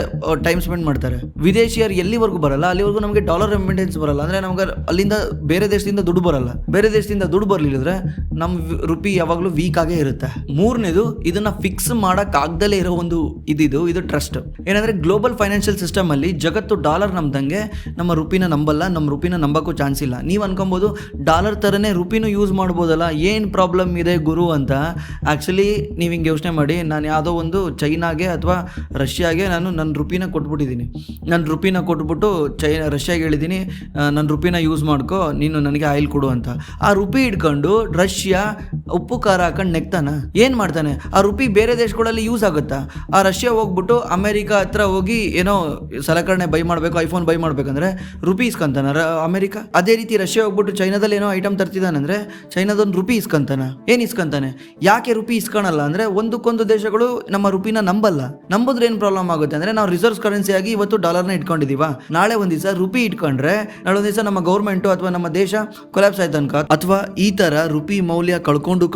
ಟೈಮ್ ಸ್ಪೆಂಡ್ ಮಾಡ್ತಾರೆ. ವಿದೇಶಿಯರು ಎಲ್ಲಿವರೆಗೂ ಬರಲ್ಲ ಅಲ್ಲಿವರೆಗೂ ನಮಗೆ ಡಾಲರ್ ರೆಮಿಟೆನ್ಸ್ ಬರಲ್ಲ. ಅಂದರೆ ನಮ್ಗೆ ಅಲ್ಲಿಂದ ಬೇರೆ ದೇಶದಿಂದ ದುಡ್ಡು ಬರಲ್ಲ. ಬೇರೆ ದೇಶದಿಂದ ದುಡ್ಡು ಬರಲಿಲ್ಲದ್ರೆ ನಮ್ಮ ರುಪಿ ಯಾವಾಗಲೂ ವೀಕ್ ಆಗೇ ಇರುತ್ತೆ. ಮೂರನೇದು, ಇದನ್ನ ಫಿಕ್ಸ್ ಮಾಡೋಕ್ಕಾಗ್ದಲೇ ಇರೋ ಒಂದು ಇದು ಟ್ರಸ್ಟ್. ಏನಂದ್ರೆ ಗ್ಲೋಬಲ್ ಫೈನಾನ್ಷಿಯಲ್ ಸಿಸ್ಟಮ್ ಅಲ್ಲಿ ಜಗತ್ತು ಡಾಲರ್ ನಂಬ್ದಂಗೆ ನಮ್ಮ ರುಪಿನ ನಂಬಲ್ಲ, ನಮ್ಮ ರುಪಿನ ನಂಬಕ್ಕೂ ಚಾನ್ಸ್ ಇಲ್ಲ. ನೀವು ಅನ್ಕೊಬೋದು ಡಾಲರ್ ಥರನೇ ರುಪಿನೂ ಯೂಸ್ ಮಾಡ್ಬೋದಲ್ಲ, ಏನು ಪ್ರಾಬ್ಲಮ್ ಇದೆ ಗುರು ಅಂತ. ಆ್ಯಕ್ಚುಲಿ ನೀವು ಹಿಂಗೆ ಯೋಚನೆ ಮಾಡಿ, ನಾನು ಯಾವುದೋ ಒಂದು ಚೈನಾಗೆ ಅಥವಾ ರಷ್ಯಾಗೆ ನಾನು ನನ್ನ ರುಪಿನ ಕೊಟ್ಬಿಟ್ಟಿದ್ದೀನಿ. ನನ್ನ ರುಪಿನ ಕೊಟ್ಬಿಟ್ಟು ರಷ್ಯಾಗೆ ಹೇಳಿದ್ದೀನಿ ನನ್ನ ರುಪಿನ ಯೂಸ್ ಮಾಡ್ಕೊ, ನೀನು ನನಗೆ ಆಯಿಲ್ ಕೊಡು ಅಂತ. ಆ ರುಪಿ ಇಟ್ಕೊಂಡು ರಷ್ಯಾ ಉಪ್ಪು ಖಾರ ಹಾಕೊಂಡು ನೆಕ್ತಾನ ಏನು ಮಾಡ್ತಾನೆ? ಆ ರುಪಿ ಬೇರೆ ದೇಶಗಳಲ್ಲಿ ಯೂಸ್ ಆಗುತ್ತಾ? ಆ ರಷ್ಯಾ ಹೋಗ್ಬಿಟ್ಟು ಅಮೆರಿಕ ಹತ್ರ ಹೋಗಿ ಏನೋ ಸಲಕರಣೆ ಬೈ ಮಾಡಬೇಕು, ಐಫೋನ್ ಬೈ ಮಾಡ್ಬೇಕಂದ್ರೆ ರುಪಿ ಇಸ್ಕೊಂತಾನ ಅಮೆರಿಕ. ಅದೇ ರೀತಿ ರಷ್ಯಾ ಹೋಗ್ಬಿಟ್ಟು ಚೈನಾದಲ್ಲಿ ಏನೋ ಐಟಮ್ ತರ್ತಿದ್ದಾನಂದ್ರೆ ಚೈನಾದೊಂದು ರುಪಿ ಇಸ್ಕೊಂತಾನ. ಏನು ಇಸ್ಕೊಂತಾನೆ? ಯಾಕೆ ರುಪಿ ಇಸ್ಕೊಳಲ್ಲ ಅಂದರೆ ಒಂದಕ್ಕೊಂದು ದೇಶಗಳು ನಮ್ಮ ರುಪಿನ ನಂಬಲ್ಲ. ನಂಬಿದ್ರೆ ಏನು ಪ್ರಾಬ್ಲಮ್ ಆಗುತ್ತೆ ಅಂದರೆ, ನಾವು ರಿಸರ್ವ್ ಕರೆನ್ಸಿ ಆಗಿ ಇವತ್ತು ಡಾಲರ್ನ ಇಟ್ಕೊಂಡಿದೀವ, ನಾಳೆ ಒಂದು ದಿವಸ ರುಪಿ ಇಟ್ಕೊಂಡ್ರೆ ನಾಳೆ ಒಂದು ದಿವಸ ನಮ್ಮ ಗೌರ್ಮೆಂಟು ಅಥವಾ ನಮ್ಮ ದೇಶ ಕೊಲ್ಯಾಪ್ಸ್ ಆಯ್ತು ಅನ್ಕ, ಅಥವಾ ಈ ಥರ ರುಪಿ ಮೌಲ್ಯ ಕಳ್ಕೊಂಡು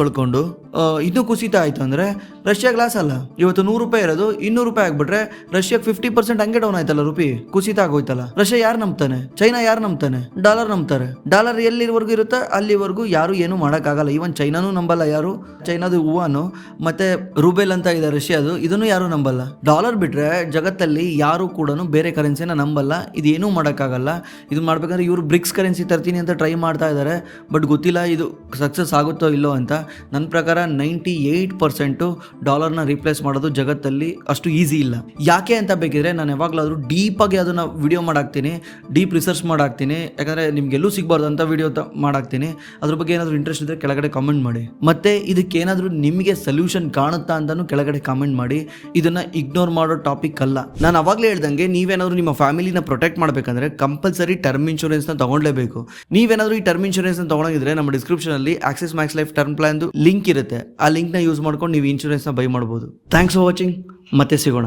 ಇನ್ನೂ ಕುಸಿತ ಆಯಿತು ಅಂದರೆ ರಷ್ಯಾಗೆ ಲಾಸ್ ಅಲ್ಲ. ಇವತ್ತು 100 ರೂಪಾಯಿ ಇರೋದು 200 ರೂಪಾಯಿ ಆಗ್ಬಿಟ್ರೆ ರಷ್ಯಾಗೆ 50% ಹಂಗೆ ಡೌನ್ ಆಯ್ತಲ್ಲ, ರುಪಿ ಕುಸಿತ ಆಗೋಯ್ತಲ್ಲ. ರಷ್ಯಾ ಯಾರು ನಂಬ್ತಾನೆ? ಚೈನಾ ಯಾರು ನಂಬ್ತಾನೆ? ಡಾಲರ್ ನಂಬ್ತಾರೆ. ಡಾಲರ್ ಎಲ್ಲಿವರೆಗೂ ಇರುತ್ತೆ ಅಲ್ಲಿವರೆಗೂ ಯಾರು ಏನು ಮಾಡೋಕ್ಕಾಗಲ್ಲ. ಈವನ್ ಚೈನಾನೂ ನಂಬಲ್ಲ ಯಾರು. ಚೈನಾದು ಯುವಾನು ಮತ್ತೆ ರೂಬೆಲ್ ಅಂತ ಇದೆ ರಷ್ಯಾದು, ಇದನ್ನು ಯಾರು ನಂಬಲ್ಲ. ಡಾಲರ್ ಬಿಟ್ರೆ ಜಗತ್ತಲ್ಲಿ ಯಾರು ಕೂಡ ಬೇರೆ ಕರೆನ್ಸಿನ ನಂಬಲ್ಲ. ಇದೇನೂ ಮಾಡೋಕ್ಕಾಗಲ್ಲ. ಇದು ಮಾಡ್ಬೇಕಂದ್ರೆ ಇವರು ಬ್ರಿಕ್ಸ್ ಕರೆನ್ಸಿ ತರ್ತೀನಿ ಅಂತ ಟ್ರೈ ಮಾಡ್ತಾ ಇದ್ದಾರೆ, ಬಟ್ ಗೊತ್ತಿಲ್ಲ ಇದು ಸಕ್ಸಸ್ ಆಗುತ್ತೋ ಇಲ್ಲೋ ಅಂತ. ನನ್ನ ಪ್ರಕಾರ 98% ಡಾಲರ್ನ ರೀಪ್ಲೇಸ್ ಮಾಡೋದು ಜಗತ್ತಲ್ಲಿ ಅಷ್ಟು ಈಸಿ ಇಲ್ಲ. ಯಾಕೆ ಅಂತ ಬೇಕಿದ್ರೆ ನಾನು ಯಾವಾಗಲಾದರೂ ಡೀಪಾಗಿ ಅದನ್ನು ವಿಡಿಯೋ ಮಾಡಾಕ್ತೀನಿ, ಡೀಪ್ ರಿಸರ್ಚ್ ಮಾಡಾಕ್ತೀನಿ. ಯಾಕಂದರೆ ನಿಮ್ಗೆಲ್ಲೂ ಸಿಗಬಾರ್ದು ಅಂತ ವಿಡಿಯೋ ಮಾಡಾಕ್ತೀನಿ. ಅದ್ರ ಬಗ್ಗೆ ಏನಾದರೂ ಇಂಟ್ರೆಸ್ಟ್ ಇದ್ದರೆ ಕೆಳಗಡೆ ಕಾಮೆಂಟ್ ಮಾಡಿ. ಮತ್ತು ಇದಕ್ಕೇನಾದರೂ ನಿಮಗೆ ಸೊಲ್ಯೂಷನ್ ಕಾಣುತ್ತಾ ಅಂತಲೂ ಕೆಳಗಡೆ ಕಾಮೆಂಟ್ ಮಾಡಿ. ಇದನ್ನು ಇಗ್ನೋರ್ ಮಾಡೋ ಟಾಪಿಕ್ ಅಲ್ಲ. ನಾನು ಅವಾಗಲೇ ಹೇಳ್ದಂಗೆ ನೀವೇನಾದರೂ ನಿಮ್ಮ ಫ್ಯಾಮಿಲಿನ ಪ್ರೊಟೆಕ್ಟ್ ಮಾಡಬೇಕಂದ್ರೆ ಕಂಪಲ್ಸರಿ ಟರ್ಮ್ ಇನ್ಶೂರೆನ್ಸ್ನ ತೊಗೊಳ್ಳೇಬೇಕು. ನೀವೇನಾದರೂ ಈ ಟರ್ಮ್ ಇನ್ಶೂರೆನ್ಸ್ನ ತೊಗೊಂಡಿದ್ರೆ ನಮ್ಮ ಡಿಸ್ಕ್ರಿಪ್ಷನಲ್ಲಿ ಆಕ್ಸಿಸ್ ಮ್ಯಾಕ್ಸ್ ಲೈಫ್ ಟರ್ಮ್ ಪ್ಲಾನ್ದು ಲಿಂಕ್ ಇರುತ್ತೆ. ಆ ಲಿಂಕ್ನ ಯೂಸ್ ಮಾಡ್ಕೊಂಡು ನೀವು ಇನ್ಶೂರೆನ್ಸ್ನ ಬೈ ಮಾಡ್ಬೋದು. Thanks for watching. ಮತ್ತೆ ಸಿಗೋಣ.